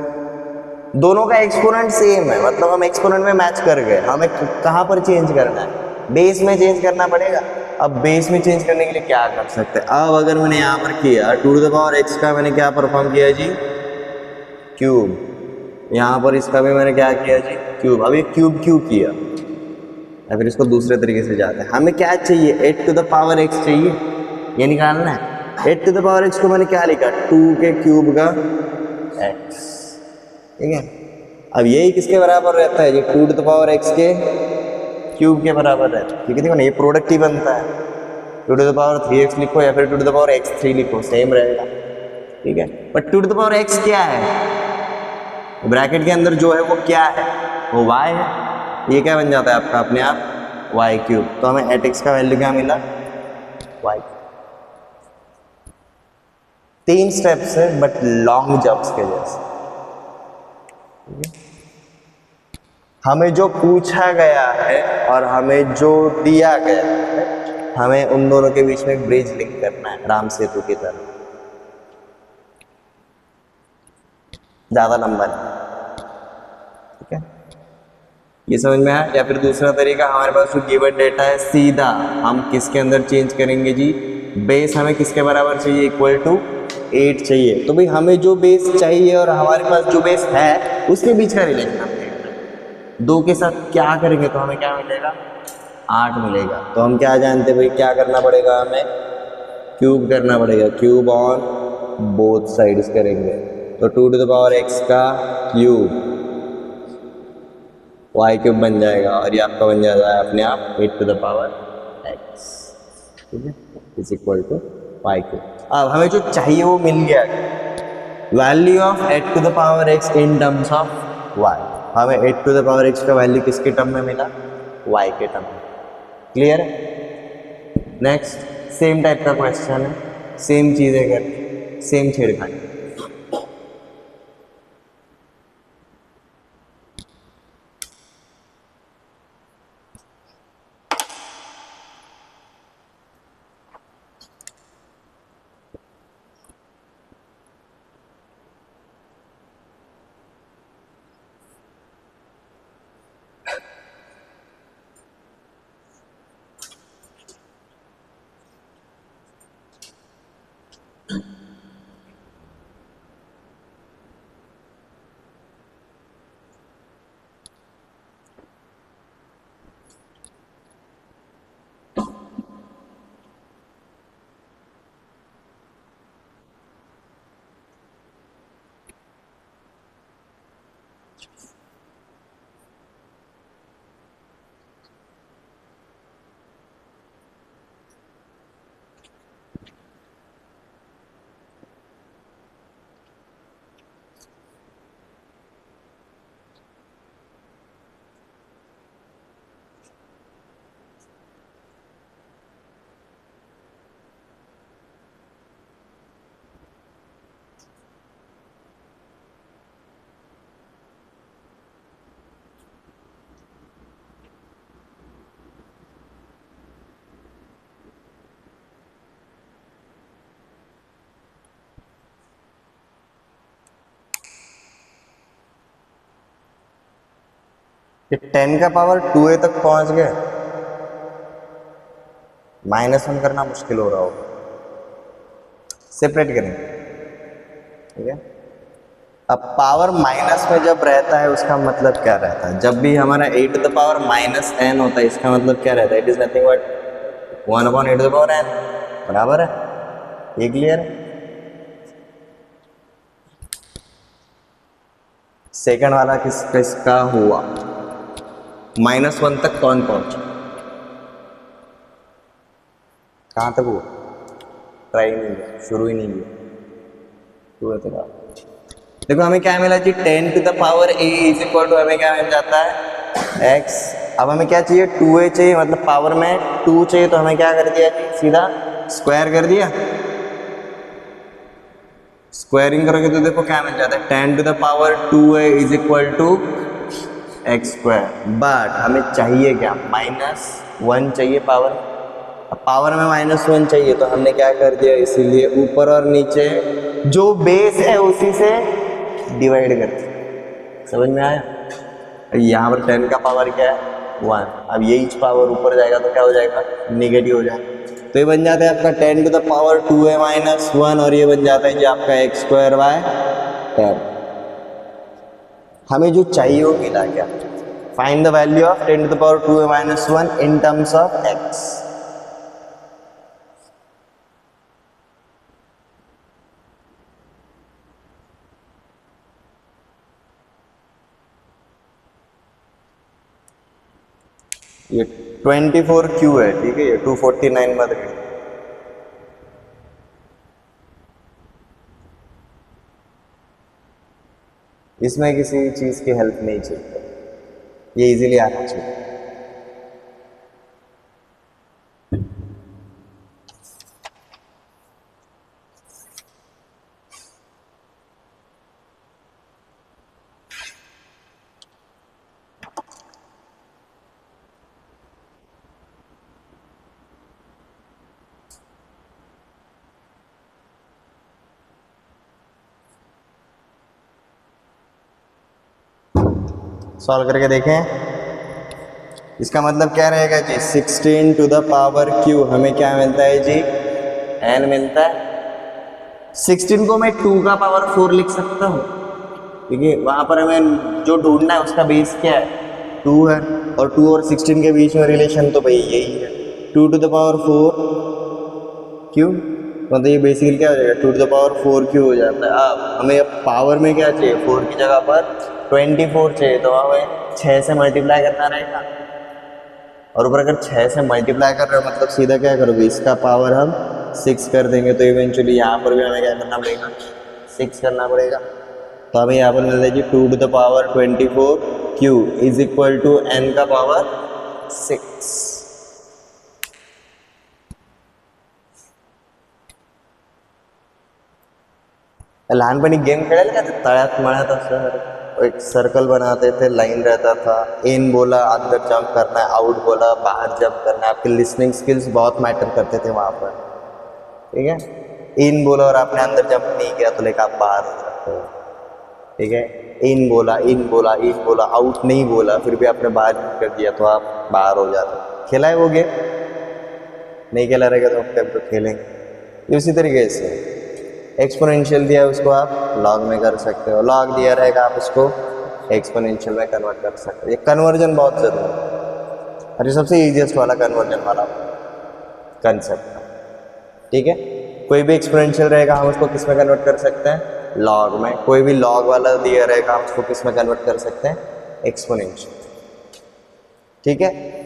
Speaker 1: दोनों का एक्सपोनेंट सेम है, मतलब हम एक्सपोनेंट में मैच कर गए। हमें कहां पर चेंज करना है? बेस में चेंज करना पड़ेगा। अब बेस में चेंज करने के लिए क्या कर सकते हैं? अब अगर मैंने यहां पर किया 2 टू द पावर x का मैंने क्या परफॉर्म किया जी? क्यूब। यहां पर इसका भी मैंने क्या किया जी? क्यूब। अब ये क्यूब क्यों किया? या फिर इसको दूसरे तरीके से जाते हैं, हमें क्या चाहिए? 8 टू द पावर x चाहिए, ये निकालना है। 8 टू द पावर x को मैंने क्या लिखा? 2 के क्यूब का x, ठीक है। अब यही किसके बराबर रहता है? ये 2 टू द पावर x के क्यूब के बराबर रहता है, ठीक है। देखो ना ये प्रोडक्ट ही बनता है। 2 टू द पावर 3x लिखो या फिर 2 टू द पावर x3 लिखो, सेम रहेगा, ठीक है। But 2 to the power x क्या है? ब्रैकेट के अंदर जो है वो क्या है? वो y है। ये क्या बन जाता है आपका अपने आप? y cube. तो हमें एट x का वैल्यू क्या मिला? y। 3 स्टेप्स है बट लॉन्ग जंप्स के जैसे। हमें जो पूछा गया है और हमें जो दिया गया है, हमें उन दोनों के बीच में ब्रिज लिंक करना है राम सेतु की तरह। ज्यादा लंबा नहीं, ठीक है। ये समझ में आया? या फिर दूसरा तरीका, हमारे पास जो गिवन डेटा है सीधा हम किसके अंदर चेंज करेंगे जी? बेस हमें किसके बराबर चाहिए? इक्वल टू 8 चाहिए। तो भाई हमें जो बेस चाहिए और हमारे पास जो बेस है उसके बीच का रिलेशन हम देखते हैं। 2 के साथ क्या करेंगे तो हमें क्या मिलेगा? 8 मिलेगा। तो हम क्या जानते हैं भाई, क्या करना पड़ेगा हमें? क्यूब करना पड़ेगा। क्यूब ऑन बोथ साइड्स करेंगे, तो 2 टू द पावर x का क्यूब y क्यूब बन जाएगा, और ये आपका बन जाता है अपने आप 8 टू द पावर x, ठीक है, is equal to y cube. अब हमें जो चाहिए वो मिल गया, value of 8 to the power x in terms of y। हमें 8 टू द पावर x का वैल्यू किसके टर्म में मिला? y के टर्म में। क्लियर है? नेक्स्ट सेम टाइप का क्वेश्चन है, सेम चीजें करके, सेम छेड़खानी। ये 10 का पावर 2a तक पहुंच गए, -1 करना मुश्किल हो रहा होगा, सेपरेट करेंगे, ठीक है। अब पावर माइनस में जब रहता है उसका मतलब क्या रहता है, जब भी हमारा e⁻n होता है इसका मतलब क्या रहता है, it is nothing but 1/e⁻n बराबर है, ये क्लियर है। सेकंड वाला किसका हुआ, -1 तक कौन पहुंचा, कहाँ तक हुआ, ट्राई नहीं किया, शुरू ही नहीं किया, हुआ तो क्या। देखो हमें क्या मिला जी, 10⁻a इज इक्वल टू हमें क्या मिल जाता है x। अब हमें क्या चाहिए, 2a चाहिए, मतलब पावर में 2 चाहिए, तो हमें क्या कर दिया जी, सीधा स्क्वायर कर दिया। स्क्वायरिंग करोगे तो देखो क्या मिल जाता है, 10⁻2a is equal to x²। But हमें चाहिए क्या, -1 चाहिए पावर। अब पावर में -1 चाहिए तो हमने क्या कर दिया, इसीलिए ऊपर और नीचे जो बेस है उसी से डिवाइड कर दिया। समझ में आया। यहाँ पर 10 का पावर क्या है, 1। अब यही पावर ऊपर जाएगा तो क्या हो जाएगा, नेगेटिव हो जाएगा। तो ये बन जाता है आपका 10⁻2a-1, और ये बन जाता है जी आपका x²/10। हमें जो चाहिए वो मिला क्या, find the value of 10⁻2a-1 in terms of x। ये 24Q है, ठीक है, ये 249 मत गए। इसमें किसी चीज की हेल्प नहीं चाहिए, ये इजीली आना चाहिए। सॉल्व करके देखें, इसका मतलब क्या रहेगा जी, 16⁻Q हमें क्या मिलता है जी, n मिलता है। 16 को मैं 2 का पावर 4 लिख सकता हूँ, ठीक है। वहाँ पर हमें जो ढूंढना है उसका बेस क्या है, 2 है, और 2 और 16 के बीच में रिलेशन तो भाई यही है, 2⁴ Q, मतलब ये बेसिकली क्या हो जाएगा, 2⁴ Q हो जाता है। अब हमें पावर में क्या चाहिए, 4 की जगह पर 24 चाहिए, तो हमें 6 से मल्टीप्लाई करना रहेगा। और ऊपर अगर 6 से मल्टीप्लाई कर रहे हो मतलब सीधा क्या करोगे, इसका पावर हम 6 कर देंगे, तो इवेंचुअली यहाँ पर भी हमें क्या करना पड़ेगा, 6 करना पड़ेगा। तो हमें यहाँ पर मिल जाएगी 2⁻24Q is equal to n का पावर 6। लहानपणी गेम खेळायला का ते तळ्यात मळ्यात असं एक सर्कल बनाते थे, लाइन रहता था, इन बोला अंदर जंप करना है, आउट बोला बाहर जंप करना है। आपके लिसनिंग स्किल्स बहुत मैटर करते थे वहाँ पर, ठीक है। इन बोला और आपने अंदर जंप नहीं किया तो लेकर आप बाहर हो जाते हो, ठीक है। इन बोला, इन बोला, इन बोला, आउट नहीं बोला, फिर भी आपने बाहर कर दिया तो आप बाहर हो जाते हो। खेला है वो गेम, नहीं खेला रहेगा तो हम तो खेलेंगे। इसी तरीके से एक्सपोनेंशियल दिया है उसको आप लॉग में कर सकते हो, लॉग दिया रहेगा आप उसको एक्सपोनेंशियल में कन्वर्ट कर सकते हो। ये कन्वर्जन बहुत ज़रूरी है और ये सबसे ईजिएस्ट वाला कन्वर्जन वाला कंसेप्ट है, ठीक है। कोई भी एक्सपोनेंशियल रहेगा हम उसको किस में कन्वर्ट कर सकते हैं, लॉग में। कोई भी लॉग वाला दिया रहेगा हम उसको किस में कन्वर्ट कर सकते हैं, एक्सपोनेंशियल, ठीक है।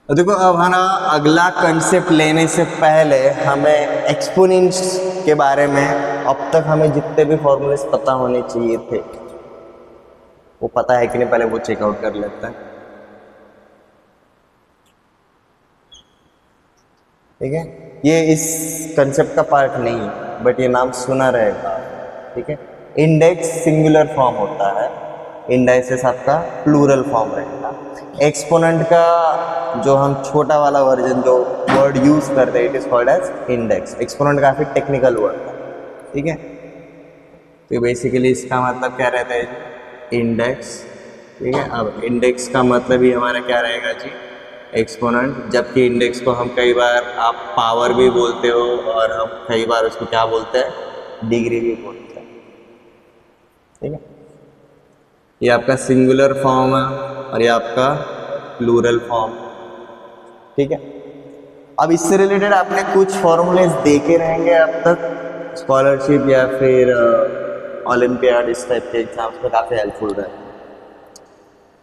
Speaker 1: देखो अब है ना, अगला कंसेप्ट लेने से पहले हमें एक्सपोनेंट्स के बारे में अब तक हमें जितने भी फॉर्मूलेस पता होने चाहिए थे वो पता है कि नहीं, पहले वो चेकआउट कर लेते हैं, ठीक है। ये इस कंसेप्ट का पार्ट नहीं है बट ये नाम सुना रहेगा, ठीक है। इंडेक्स सिंगुलर फॉर्म होता है, इंडाइसेस आपका प्लूरल फॉर्म रहेगा। एक्सपोनेंट का जो हम छोटा वाला वर्जन जो वर्ड यूज करते हैं it is called as index. Exponent काफ़ी टेक्निकल वर्ड है, ठीक है। तो बेसिकली इसका मतलब क्या रहता है, इंडेक्स, ठीक है। अब इंडेक्स का मतलब ही हमारा क्या रहेगा जी, एक्सपोनेंट, जबकि इंडेक्स को हम कई बार आप पावर भी बोलते हो और हम कई बार उसको क्या बोलते हैं, डिग्री भी बोलते हैं, ठीक है। ये आपका सिंगुलर फॉर्म है और ये आपका प्लूरल फॉर्म, ठीक है। अब इससे रिलेटेड आपने कुछ फॉर्मूलेज देखे रहेंगे अब तक, स्कॉलरशिप या फिर ओलंपियाड, इस टाइप के एग्जाम्स में काफ़ी हेल्पफुल रहे।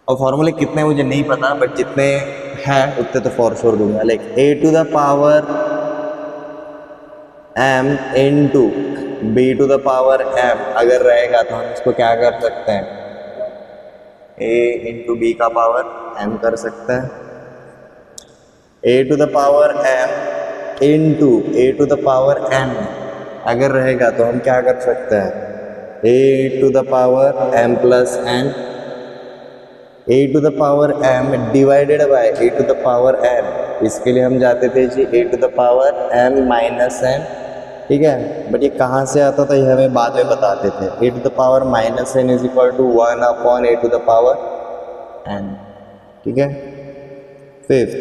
Speaker 1: और फॉर्मूले कितने मुझे नहीं पता, बट जितने हैं उतने तो फॉर श्योर दूंगा। Like a to the power m into b to the power m अगर रहेगा तो हम इसको क्या कर सकते हैं, a इंटू बी का पावर m कर सकते हैं। a to the power m into a to the power m अगर रहेगा तो हम क्या कर सकते हैं, a to the power m plus n, a to the power m divided by a to the power m। इसके लिए हम जाते थे जी a to the power m minus n, ठीक है। बट ये कहाँ से आता था ये हमें बाद में बताते थे। a to the power minus n is equal to 1 upon a to the power n, ठीक है। फिफ्थ,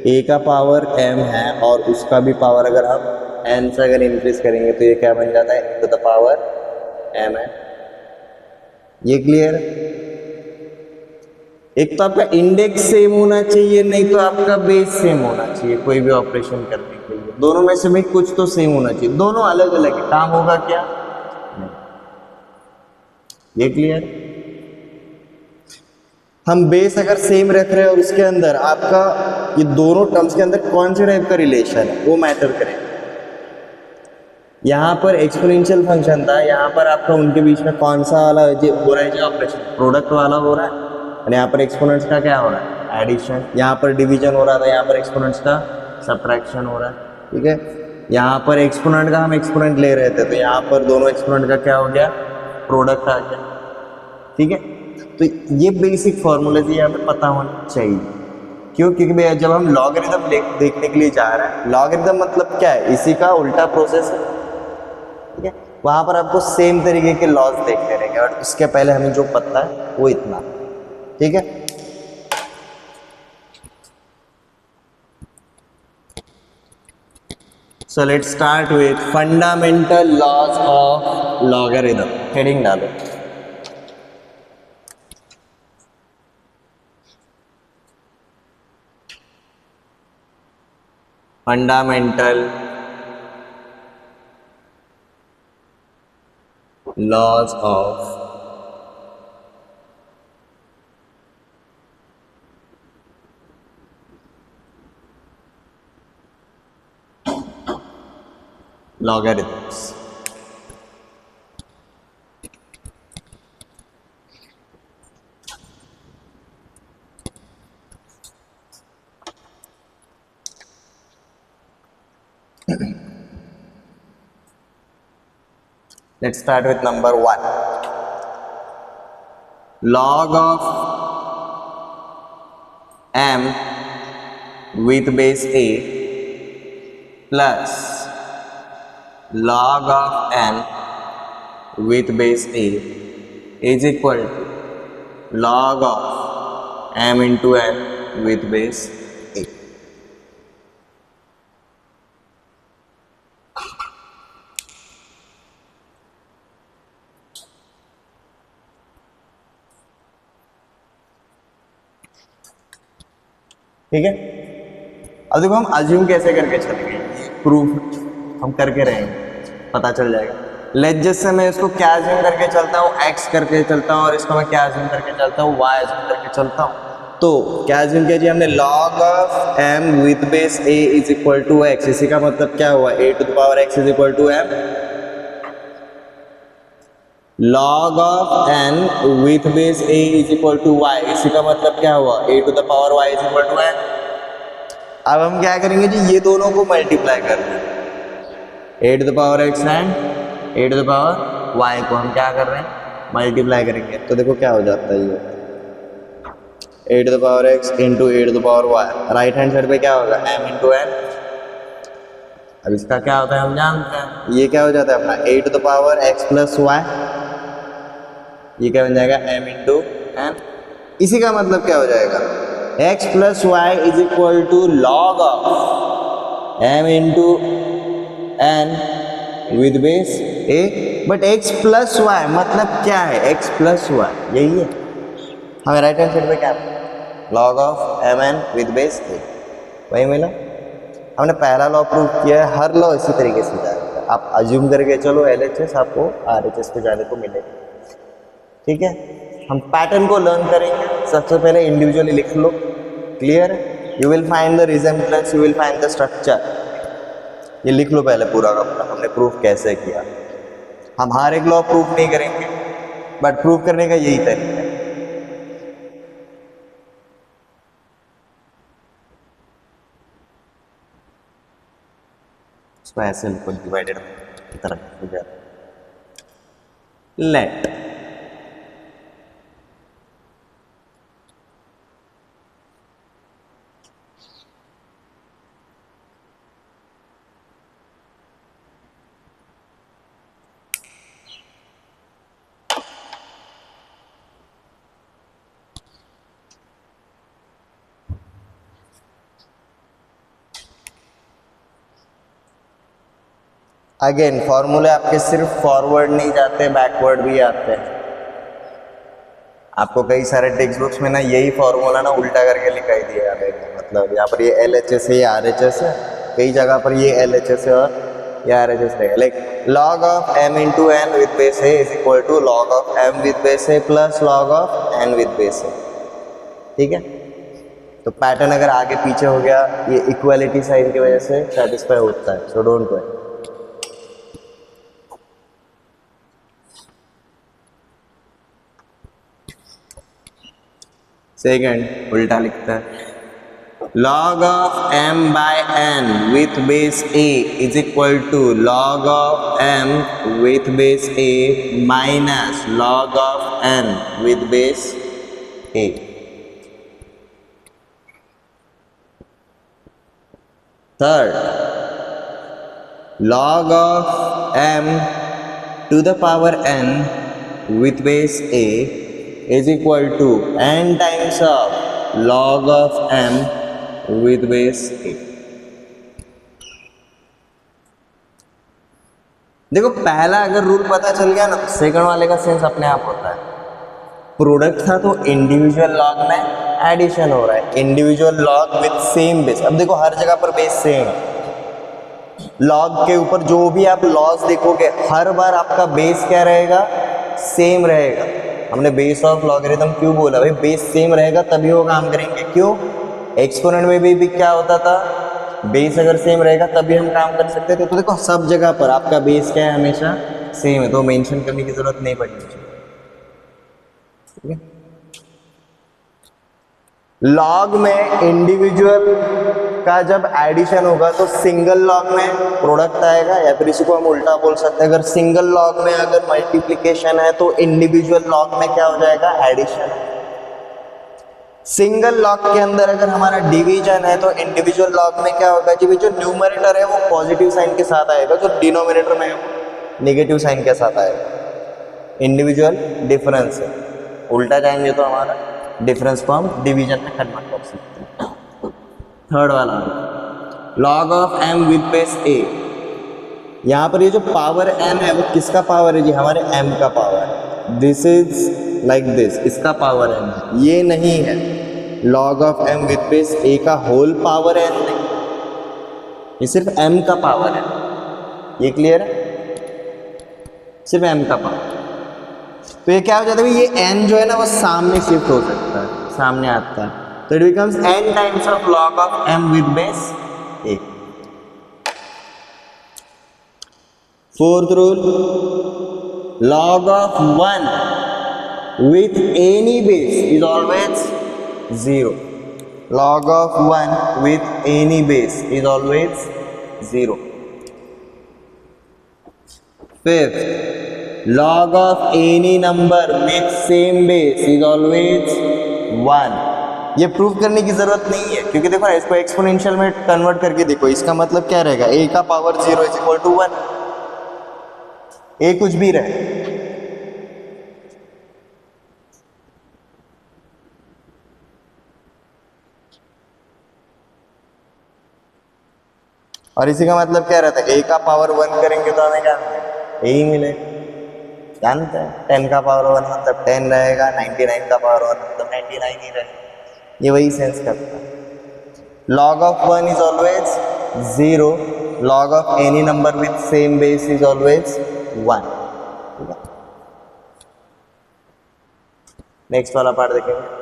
Speaker 1: a का पावर m है और उसका भी पावर अगर हम n से अगर इंक्रीज करेंगे तो ये क्या बन जाता है, a to the power m है। ये क्लियर? एक तो आपका इंडेक्स सेम होना चाहिए, नहीं तो आपका बेस सेम होना चाहिए कोई भी ऑपरेशन करने के लिए। दोनों में से भाई कुछ तो सेम होना चाहिए, दोनों अलग अलग है, काम होगा क्या नहीं। ये क्लियर? हम बेस अगर सेम रख रहे हैं और उसके अंदर आपका ये दोनों टर्म्स के अंदर कौन से टाइप का रिलेशन है वो मैटर करेगा। यहाँ पर एक्सपोनेंशियल फंक्शन था, यहाँ पर आपका उनके बीच में कौन सा वाला हो रहा है जो ऑपरेशन, प्रोडक्ट वाला हो रहा है। और यहाँ पर एक्सपोनेंट्स का क्या हो रहा है, एडिशन। यहाँ पर डिवीजन हो रहा था, यहाँ पर एक्सपोनेंट्स का सब्ट्रैक्शन हो रहा है, ठीक है। यहाँ पर एक्सपोनेंट का हम एक्सपोनेंट ले रहे थे तो यहाँ पर दोनों एक्सपोनेंट का क्या हो गया, प्रोडक्ट आ गया, ठीक है। तो ये बेसिक फॉर्मूले ये हमें पता होना चाहिए। क्यों? क्योंकि भैया जब हम लॉगरिथम देखने के लिए जा रहे हैं, लॉगरिथम मतलब क्या है, इसी का उल्टा प्रोसेस है, ठीक है। वहां पर आपको सेम तरीके के लॉज देखने रहेंगे और इसके पहले हमें जो पता है वो इतना, ठीक है। So let's start with fundamental laws of logarithm. Heading डालो। Fundamental laws of logarithms. Let's start with number 1. Log of m with base a plus log of n with base a is equal to log of m into n with base a. ठीक है। अब देखो हम assume कैसे करके चलेंगे, proof हम करके रहेंगे, पता चल जाएगा। लेट जस्ट से मैं इसको क्या अज्यूम करके चलता हूँ, x करके चलता हूँ, और इसको मैं क्या अज्यूम करके चलता हूँ, y अज्यूम करके चलता हूँ। तो क्या अज्यूम किया जी हमने, log of m with base a is equal to x। इसी का मतलब क्या हुआ, a to the power x is equal to m। log of n with base a is equal to y। इसी का मतलब क्या हुआ, a to the power y is equal to n। अब हम क्या करेंगे जी, ये दोनों को मल्टीप्लाई कर देंगे, a to the power x and a to the power y को हम क्या कर रहे हैं, मल्टीप्लाई करेंगे। तो देखो क्या हो जाता है, ये a to the power x into a to the power y। Right hand side पे क्या होगा, m इंटू n। अब इसका क्या होता है हम जानते हैं, ये क्या हो जाता है अपना a to the power x plus y। ये क्या बन जाएगा m इंटू एन। इसी का मतलब क्या हो जाएगा, x plus y is equal to log of m into n with base a। But x plus y मतलब क्या है, x प्लस वाई यही है हमें राइट हैंड साइड पे क्या log of m n with base a, वही मिला। हमने पहला लॉ प्रूव किया है, हर लॉ इसी तरीके से जाएगा। आप अज्यूम करके चलो LHS आपको RHS पे जाने को मिलेगा। ठीक है, हम पैटर्न को लर्न करेंगे। सबसे पहले इंडिविजुअली लिख लो, clear. You will find the resemblance, you will find the structure. ये लिख लो पहले पूरा का पूरा हमने प्रूफ कैसे किया। हम हर एक लॉ प्रूफ नहीं करेंगे, बट प्रूफ करने का यही तरीका है। इसको ऐसे लिखो, डिवाइडेड की तरह हो जाए। लेट अगेन फॉर्मूले आपके सिर्फ फॉरवर्ड नहीं जाते, बैकवर्ड भी आते हैं। आपको कई सारे टेक्स्ट बुक्स में ना यही फॉर्मूला ना उल्टा करके लिखाई दिया रहेगा। मतलब यहाँ पर ये LHS है, ये RHS है, कई जगह पर ये LHS है और ये RHS रहेगा। Like log of m into n with base a is equal to log of m with base a plus log of n with base a. ठीक है, तो पैटर्न अगर आगे पीछे हो गया ये इक्वालिटी साइन की वजह से सेटिस्फाई होता है, सो डोंट वरी। सेकेंड उल्टा लिखता है, log of m by n with base a is equal to log of m with base a minus log of n with base a। Third, log of m to the power n with base a is equal to n times of log of m with base a। देखो पहला अगर rule पता चल गया ना, second वाले का sense अपने आप होता है। प्रोडक्ट था तो इंडिविजुअल लॉग में एडिशन हो रहा है, individual log with same base. अब देखो हर जगह पर बेस सेम है, लॉग के ऊपर जो भी आप लॉज देखोगे हर बार आपका बेस क्या रहेगा, सेम रहेगा। हमने बेस ऑफ लॉगरिथम क्यों बोला भाई, बेस सेम रहेगा तभी वो काम करेंगे। क्यों, एक्सपोनेंट में भी क्या होता था, बेस अगर सेम रहेगा तभी हम काम कर सकते थे। तो देखो सब जगह पर आपका बेस क्या है, हमेशा सेम है, तो मेंशन करने की जरूरत नहीं पड़ेगी। ठीक है, लॉग में इंडिविजुअल का जब एडिशन होगा तो सिंगल लॉग में प्रोडक्ट आएगा, या फिर इसी को हम उल्टा बोल सकते हैं, अगर सिंगल लॉग में अगर मल्टीप्लिकेशन है तो इंडिविजुअल लॉग में क्या हो जाएगा, एडिशन। सिंगल लॉग के अंदर अगर हमारा डिवीजन है तो इंडिविजुअल लॉग में क्या होगा जी, जो न्यूमरेटर है वो पॉजिटिव साइन के साथ आएगा, जो डिनोमिनेटर में है वो नेगेटिव साइन के साथ आएगा। इंडिविजुअल डिफरेंस है, उल्टा जाएंगे तो हमारा डिफरेंस को हम डिवीजन में कन्वर्ट कर सकते हैं। थर्ड वाला, log of m with base a। यहाँ पर ये जो पावर m है वो किसका पावर है जी, हमारे m का पावर है। दिस इज लाइक दिस, इसका पावर m है, ये नहीं है log of m with base a का होल पावर n नहीं, ये सिर्फ m का पावर है। ये क्लियर है, सिर्फ m का पावर। तो ये क्या हो जाता है, ये n जो है ना वो सामने शिफ्ट हो सकता है, सामने आता है, तो it becomes n times of log of m with base a। Fourth rule, log of 1 with any base is always 0। log of 1 with any base is always 0। Fifth, log of any number with same base is always 1। ये prove करने की जरूरत नहीं है, क्योंकि देखो इसको exponential में कन्वर्ट करके देखो, इसका मतलब क्या रहेगा, a का power 0 is equal to 1। a कुछ भी रहे, और इसी का मतलब क्या रहता है, a का पावर 1 करेंगे तो हमें क्या मिलेगा, a ही मिलेगा। जानते हैं 10 का पावर 1 मतलब 10 रहेगा, 99 का पावर 1 मतलब 99 ही रहेगा। ये वही सेंस करता है। log of 1 is always 0, log of any number with same base is always 1। ठीक है, नेक्स्ट वाला पार्ट देखेंगे।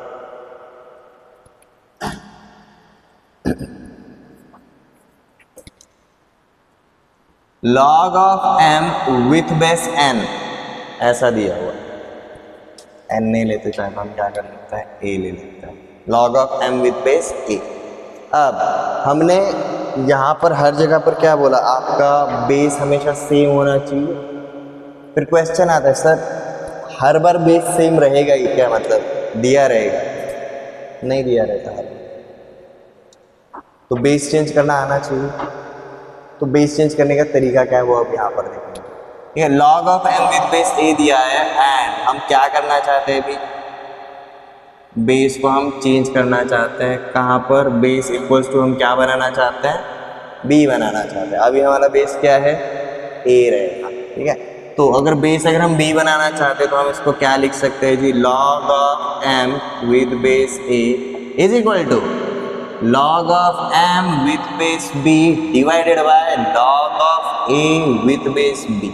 Speaker 1: log of m with base n ऐसा दिया हुआ, n नहीं लेते चाहे हम क्या कर लेते हैं, a ले लेते हैं। log of m with base a। अब हमने यहाँ पर हर जगह पर क्या बोला, आपका बेस हमेशा सेम होना चाहिए। फिर क्वेश्चन आता है सर हर बार बेस सेम रहेगा ही क्या, मतलब दिया रहेगा, नहीं दिया रहता है, तो बेस चेंज करना आना चाहिए। तो बेस चेंज करने का तरीका क्या है वो अब यहाँ पर देखेंगे। ठीक है, log of m with base a दिया है एंड हम क्या करना चाहते हैं, अभी बेस को हम चेंज करना चाहते हैं। कहाँ पर, बेस इक्वल्स टू हम क्या बनाना चाहते हैं, b बनाना चाहते हैं। अभी हमारा बेस क्या है, a रहेगा। ठीक है, तो अगर बेस अगर हम b बनाना चाहते हैं तो हम इसको क्या लिख सकते हैं जी, log of m with base a is equal to log of m with base b divided by log of a with base b।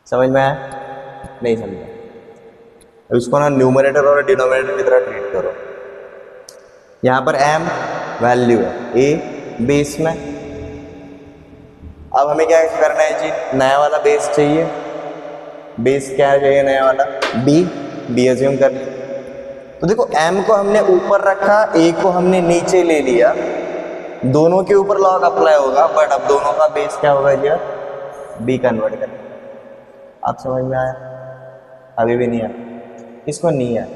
Speaker 1: समझ में आया, नहीं समझा? अब इसको ना न्यूमरेटर और डिनोमिनेटर की तरह ट्रीट करो। यहाँ पर m वैल्यू है, a बेस में। अब हमें क्या करना है जी, नया वाला बेस चाहिए। बेस क्या चाहिए नया वाला, b एज्यूम कर लिया। तो देखो m को हमने ऊपर रखा, a को हमने नीचे ले लिया, दोनों के ऊपर लॉग अप्लाई होगा, बट अब दोनों का बेस क्या होगा जी, b कन्वर्ट कर। आप समझ में आया, अभी भी नहीं आया, इसको नहीं आया।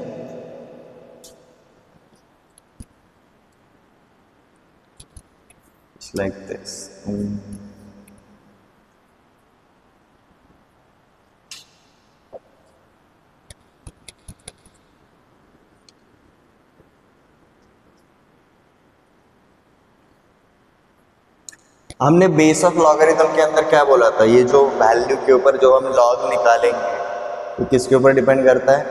Speaker 1: It's like this। हमने बेस ऑफ लॉगरिथम के अंदर क्या बोला था, ये जो वैल्यू के ऊपर जो हम लॉग निकालेंगे तो किसके ऊपर डिपेंड करता है,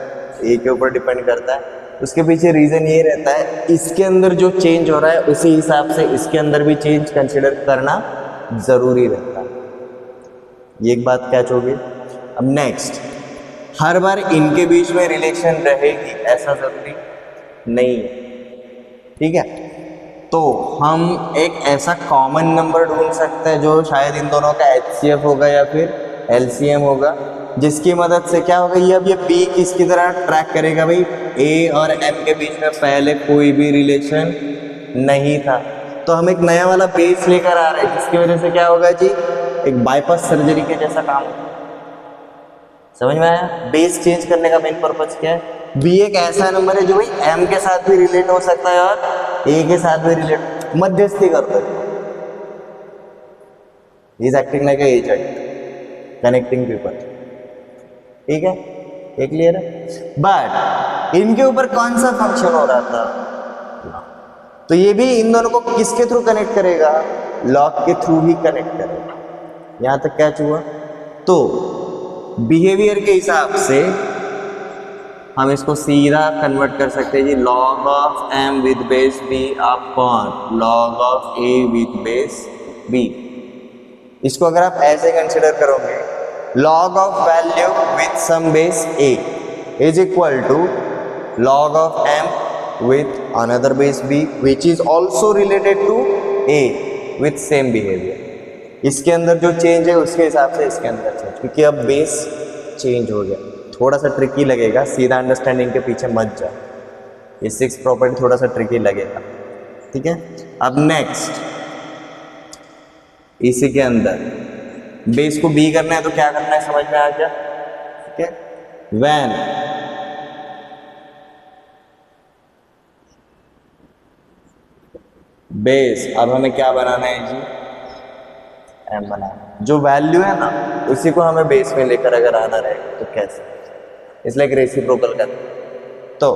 Speaker 1: ए के ऊपर डिपेंड करता है। उसके पीछे रीजन ये रहता है, इसके अंदर जो चेंज हो रहा है उसी हिसाब से इसके अंदर भी चेंज कंसिडर करना जरूरी रहता है। ये एक बात कैच होगी। अब नेक्स्ट, हर बार इनके बीच में रिलेशन रहेगी ऐसा जरूरी नहीं है। ठीक है, तो हम एक ऐसा कॉमन नंबर ढूंढ सकते हैं जो शायद इन दोनों का HCF होगा या फिर LCM होगा, जिसकी मदद से क्या होगा, ये अब ये B किसकी तरह ट्रैक करेगा भाई, A और M के बीच में पहले कोई भी रिलेशन नहीं था। तो हम एक नया वाला बेस लेकर आ रहे हैं, जिसकी वजह से क्या होगा जी, एक बाईपास सर्जरी के जैसा काम होगा। समझ में आया, बेस चेंज करने का मेन पर्पज क्या है। B एक ऐसा नंबर है जो भाई M के साथ भी रिलेट हो सकता है और A के साथ भी रिलेट, मध्यस्थी करता है। He is acting like a agent, connecting people। ठीक है, ये क्लियर है। बट इनके ऊपर कौन सा फंक्शन हो रहा था, तो ये भी इन दोनों को किसके थ्रू कनेक्ट करेगा, लॉग के थ्रू ही कनेक्ट करेगा। यहां तक कैच हुआ। तो बिहेवियर के हिसाब से हम इसको सीधा कन्वर्ट कर सकते हैं जी, log of m with base b upon log of a with base b। इसको अगर आप ऐसे कंसिडर करोगे, log of value with some base a is equal to log of m with another base b which is also related to a with same behavior। इसके अंदर जो change है उसके हिसाब से इसके अंदर चेंज, क्योंकि अब बेस चेंज हो गया। थोड़ा सा ट्रिकी लगेगा, सीधा अंडरस्टैंडिंग के पीछे मत जाओ, ये 6 प्रॉपर्टी थोड़ा सा ट्रिकी लगेगा। ठीक है, अब नेक्स्ट, इसी के अंदर बेस को बी करना है तो क्या करना है, समझ में आ गया। ठीक है, व्हेन बेस, अब हमें क्या बनाना है जी, एम बनाना। जो वैल्यू है ना उसी को हमें बेस में लेकर अगर आना रहेगा तो कैसे, इसलिए रेसिप्रोकल करते। तो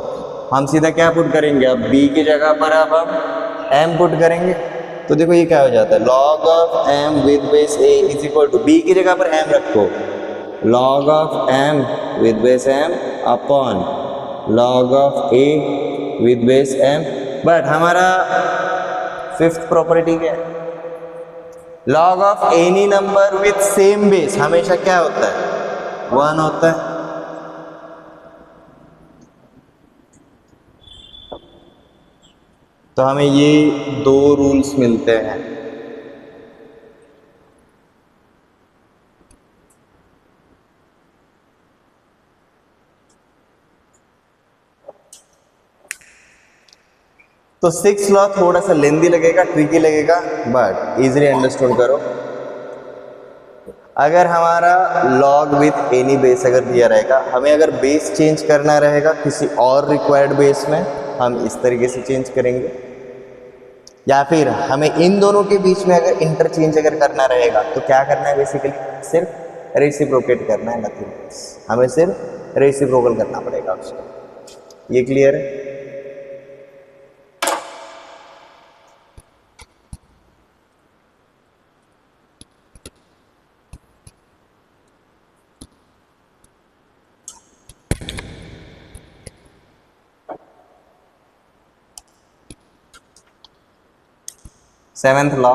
Speaker 1: हम सीधा क्या पुट करेंगे, अब b की जगह पर अब हम m पुट करेंगे तो देखो ये क्या हो जाता है, log of m with base a is equal to, b की जगह पर m रखो, log of m with base m upon log of a with base m। But हमारा फिफ्थ प्रॉपर्टी क्या है, log of any number with same base हमेशा क्या होता है, 1 होता है। तो हमें ये दो रूल्स मिलते हैं। तो 6th लॉ थोड़ा सा लेंदी लगेगा, ट्रिकी लगेगा, बट इजीली अंडरस्टूड करो। अगर हमारा log विथ एनी बेस अगर दिया रहेगा, हमें अगर बेस चेंज करना रहेगा किसी और रिक्वायर्ड बेस में, हम इस तरीके से चेंज करेंगे, या फिर हमें इन दोनों के बीच में अगर इंटरचेंज अगर करना रहेगा तो क्या करना है, बेसिकली सिर्फ रेसिप्रोकेट करना है, नथिंग एल्स। हमें सिर्फ रेसिप्रोकल करना पड़ेगा उसको। ये क्लियर है? Seventh law,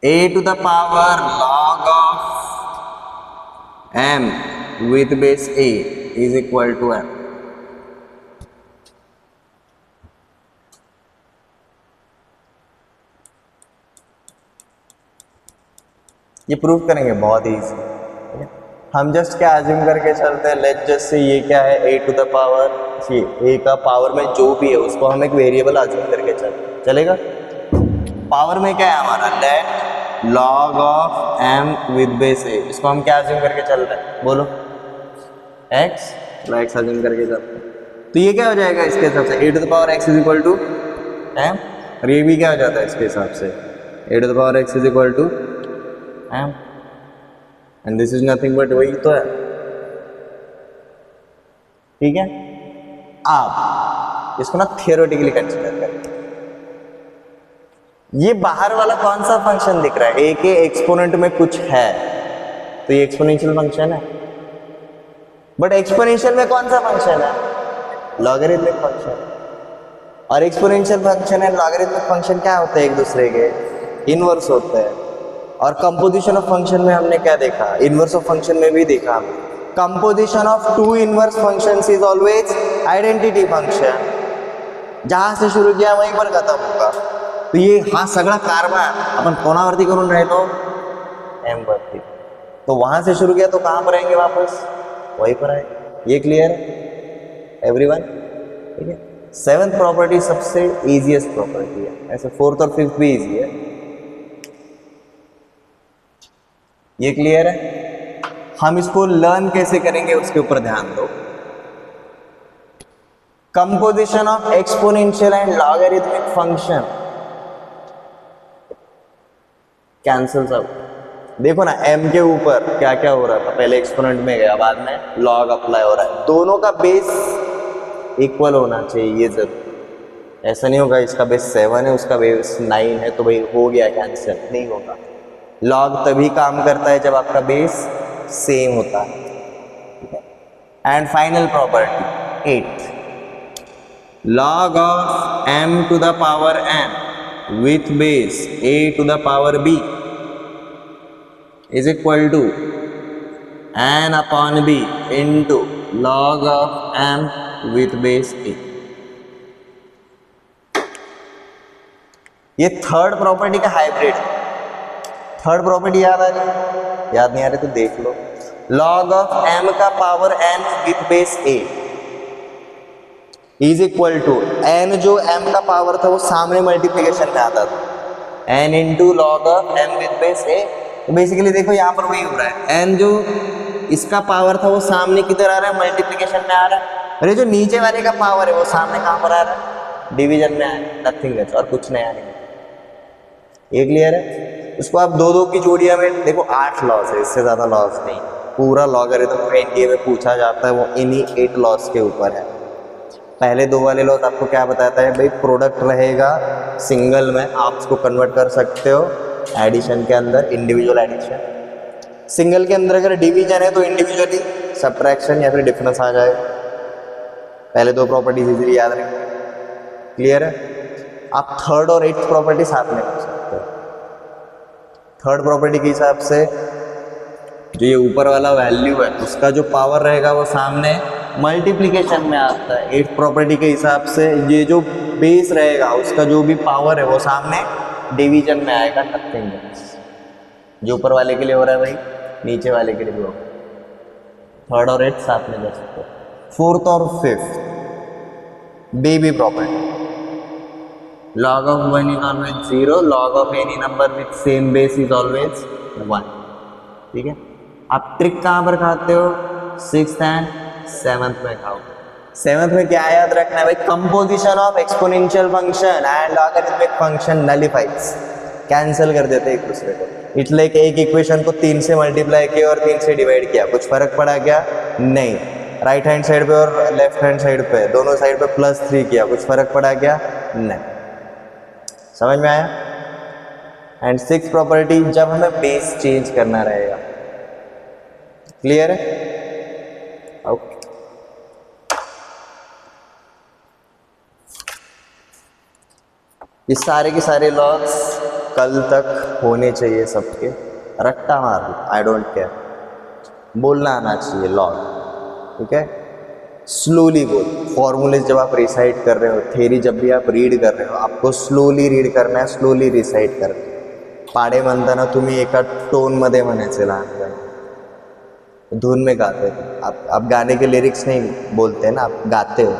Speaker 1: a to the power log of m with base a is equal to m। ये प्रूव करेंगे, बहुत इजी। हम जस्ट क्या अज्यूम करके चलते हैं, लेट जस्ट से ये क्या है, a to the power, a का पावर में जो भी है उसको हम एक वेरिएबल अज्यूम करके चलेगा। पावर में क्या है हमारा, let log of m with base a, इसको हम क्या अज्यूम करके चल रहे हैं, बोलो x, तो x अज्यूम करके चलते हैं। तो ये क्या हो जाएगा इसके हिसाब से, a to the power x is equal to m, और ये भी क्या हो जाता है इसके हिसाब से, a to the power x is equal to m, and this is nothing but वही तो है। ठीक है, आप इसको ना थियोरेटिकली कंसीडर करें। ये बाहर वाला कौन सा फंक्शन दिख रहा है, a के एक्सपोनेंट में कुछ है, तो ये एक्सपोनेंशियल फंक्शन है। बट एक्सपोनेंशियल में कौन सा फंक्शन है, लॉगरिथमिक फंक्शन। और exponential function and logarithmic function क्या होते हैं, एक दूसरे के इनवर्स होते हैं। और कंपोजिशन ऑफ फंक्शन में हमने क्या देखा, इनवर्स ऑफ फंक्शन में भी देखा हमने, composition of two inverse functions is always identity function. जहां से शुरू किया वहीं पर खत्म होगा। तो ये हा सगळा कारभार अपन कोणावरती करून राहिलो, एम वरती। तो वहां से शुरू किया तो कहां पर आएंगे, वापस वहीं पर आएंगे। ये क्लियर है एवरीवन? ठीक है, सेवेंथ प्रॉपर्टी सबसे इजीएस्ट प्रॉपर्टी है, ऐसे फोर्थ और फिफ्थ भी इजी है। ये क्लियर है? हम इसको लर्न कैसे करेंगे उसके ऊपर ध्यान दो। Composition of exponential and logarithmic function cancels out. देखो ना, m के ऊपर क्या क्या हो रहा था, पहले एक्सपोनेंट में गया, बाद में लॉग अप्लाई हो रहा है। दोनों का बेस इक्वल होना चाहिए, ये जरूर। ऐसा नहीं होगा इसका बेस 7 है उसका बेस 9 है तो भाई हो गया कैंसिल, नहीं होगा। लॉग तभी काम करता है जब आपका बेस सेम होता है। And final property 8, log of m to the power n with base a to the power b is equal to n upon b into log of m with base a। ये third property का hybrid. Third property याद आ रही, याद नहीं आ रही तो देख लो। log ऑफ m का power n with base a is equal to n, जो m का पावर था वो सामने मल्टीप्लीकेशन में आता था, n into log of m with base a। तो बेसिकली देखो यहाँ पर वही हो रहा है, n जो इसका पावर था वो सामने किधर आ रहा है, मल्टीप्लीकेशन में आ रहा है। अरे जो नीचे वाले का पावर है वो सामने कहाँ पर आ रहा है, डिवीजन में आ रहा है। नथिंग है और कुछ नया नहीं। ये क्लियर है? उसको आप दो दो की जोड़ियां में देखो, 8 लॉस है, इससे ज्यादा लॉस नहीं। पूरा लॉगरिथम एनडीए में पूछा जाता है वो इन्हीं 8 लॉस के ऊपर है। पहले 2 वाले लॉस आपको क्या बताता है भाई, प्रोडक्ट रहेगा सिंगल में, आप उसको कन्वर्ट कर सकते हो एडिशन के अंदर, इंडिविजुअल एडिशन। सिंगल के अंदर अगर डिवीजन है तो इंडिविजुअली सब्ट्रैक्शन या फिर डिफरेंस आ जाएगा। पहले 2 प्रॉपर्टीज इजीली याद रखेंगे, क्लियर है। आप थर्ड और 8th प्रॉपर्टी साथ में कर सकते हो। थर्ड प्रॉपर्टी के हिसाब से जो ये ऊपर वाला वैल्यू है उसका जो पावर रहेगा वो सामने मल्टीप्लिकेशन में आता है। 8th प्रॉपर्टी के हिसाब से ये जो बेस रहेगा उसका जो भी पावर है वो सामने डिवीजन में आएगा, नथिंग एल्स। जो ऊपर वाले के लिए हो रहा है भाई नीचे वाले के लिए भी होगा। थर्ड और 8th साथ में कर सकते हो। 4th और 5th baby property, log of 1 is always 0, log of any number with same base is always 1। ठीक है, आप ट्रिक कहाँ पर खाते हो, 6th एंड 7th में खाओ। 7th में क्या याद रखना है भाई, composition of exponential function and logarithmic function nullifies, cancel कर देते एक दूसरे को। इसलिए एक इक्वेशन को 3 से मल्टीप्लाई किया और 3 से डिवाइड किया, कुछ फर्क पड़ा क्या, नहीं। राइट हैंड साइड पे और लेफ्ट हैंड साइड पे दोनों साइड पे +3 किया, कुछ फर्क पड़ा क्या, नहीं। समझ में आया। एंड 6th प्रॉपर्टी, जब हमें बेस चेंज करना रहेगा, क्लियर है, ओके। ये सारे के सारे लॉस कल तक होने चाहिए सबके, रट्टा मार दो, आई डोंट केयर, बोलना आना चाहिए लॉग, ठीक है। स्लोली बोल, फॉर्मूले जब आप रिसाइट कर रहे हो, थ्योरी जब भी आप रीड कर रहे हो, आपको स्लोली रीड करना है, स्लोली रिसाइट करना है। पाडे म्हणताना तुम्ही एका टोनमध्ये म्हणायचे लहानपणी, धुन में गाते थे आप गाने के लिरिक्स नहीं बोलते हैं ना, आप गाते हो,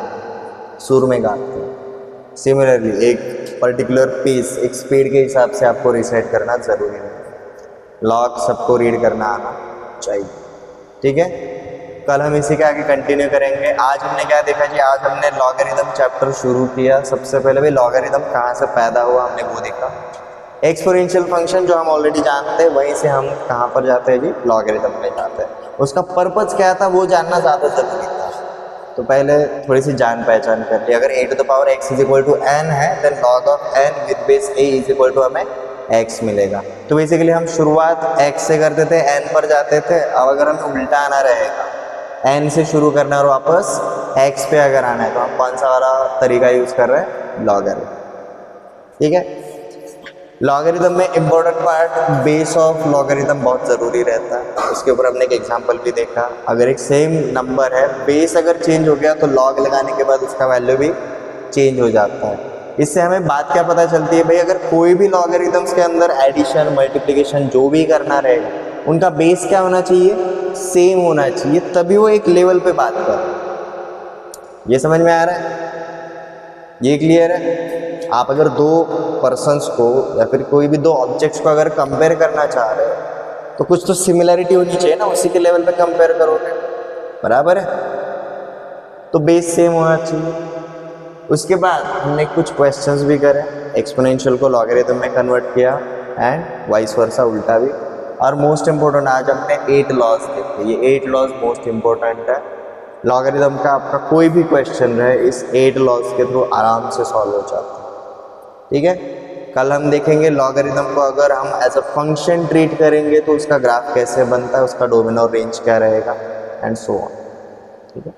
Speaker 1: सुर में गाते हो। सिमिलरली एक पर्टिकुलर पेस, एक स्पीड के हिसाब से आपको रिसाइट करना ज़रूरी है। लॉग सबको रीड करना आना चाहिए, ठीक है। कल हम इसी के आगे कंटिन्यू करेंगे। आज हमने क्या देखा जी, आज हमने लॉगरिथम चैप्टर शुरू किया। सबसे पहले भाई लॉगरिथम कहाँ से पैदा हुआ हमने वो देखा। एक्सपोनेंशियल फंक्शन जो हम ऑलरेडी जानते हैं, वहीं से हम कहाँ पर जाते हैं जी, लॉगरिथम में जाते हैं। उसका पर्पज़ क्या था वो जानना ज़्यादा ज़रूरी था, तो पहले थोड़ी सी जान पहचान कर ली। अगर a⁴x = n है, then log of n with base a = हमें x मिलेगा। तो बेसिकली हम शुरुआत x से करते थे, n पर जाते थे। अब अगर हमें उल्टा आना रहेगा, n से शुरू करना और वापस x पे अगर आना है, तो हम कौन सा वाला तरीका यूज़ कर रहे हैं, लॉगरिथम, ठीक है। लॉगरिथम में important part base of logarithm बहुत ज़रूरी रहता है। उसके ऊपर हमने एक एग्जांपल भी देखा। अगर एक सेम नंबर है, बेस अगर चेंज हो गया तो लॉग लगाने के बाद उसका वैल्यू भी चेंज हो जाता है। इससे हमें बात क्या पता चलती है भाई, अगर कोई भी लॉगरिथम्स के अंदर एडिशन मल्टीप्लिकेशन जो भी करना रहेगा, उनका बेस क्या होना चाहिए, सेम होना चाहिए, तभी वो एक लेवल पे बात कर। ये समझ में आ रहा है, ये क्लियर है। आप अगर 2 पर्सन्स को या फिर कोई भी 2 ऑब्जेक्ट्स को अगर कंपेयर करना चाह रहे हो, तो कुछ तो सिमिलरिटी होनी चाहिए ना, उसी के लेवल पे कंपेयर करोगे, बराबर है। तो बेस सेम होना चाहिए। उसके बाद हमने कुछ क्वेश्चंस भी करे, एक्सपोनेंशियल को लॉगरिथम में कन्वर्ट किया एंड वाइस वर्सा, उल्टा भी। और मोस्ट इम्पोर्टेंट आज हमने 8 लॉज देखे। ये 8 लॉज मोस्ट इम्पोर्टेंट है। लॉगरिथम का आपका कोई भी क्वेश्चन रहे, इस 8 लॉज के थ्रू आराम से सॉल्व हो जाता है, ठीक है। कल हम देखेंगे लॉगरिथम को अगर हम एज अ फंक्शन ट्रीट करेंगे तो उसका ग्राफ कैसे बनता है, उसका डोमेन और रेंज क्या रहेगा, एंड सो ऑन, ठीक है।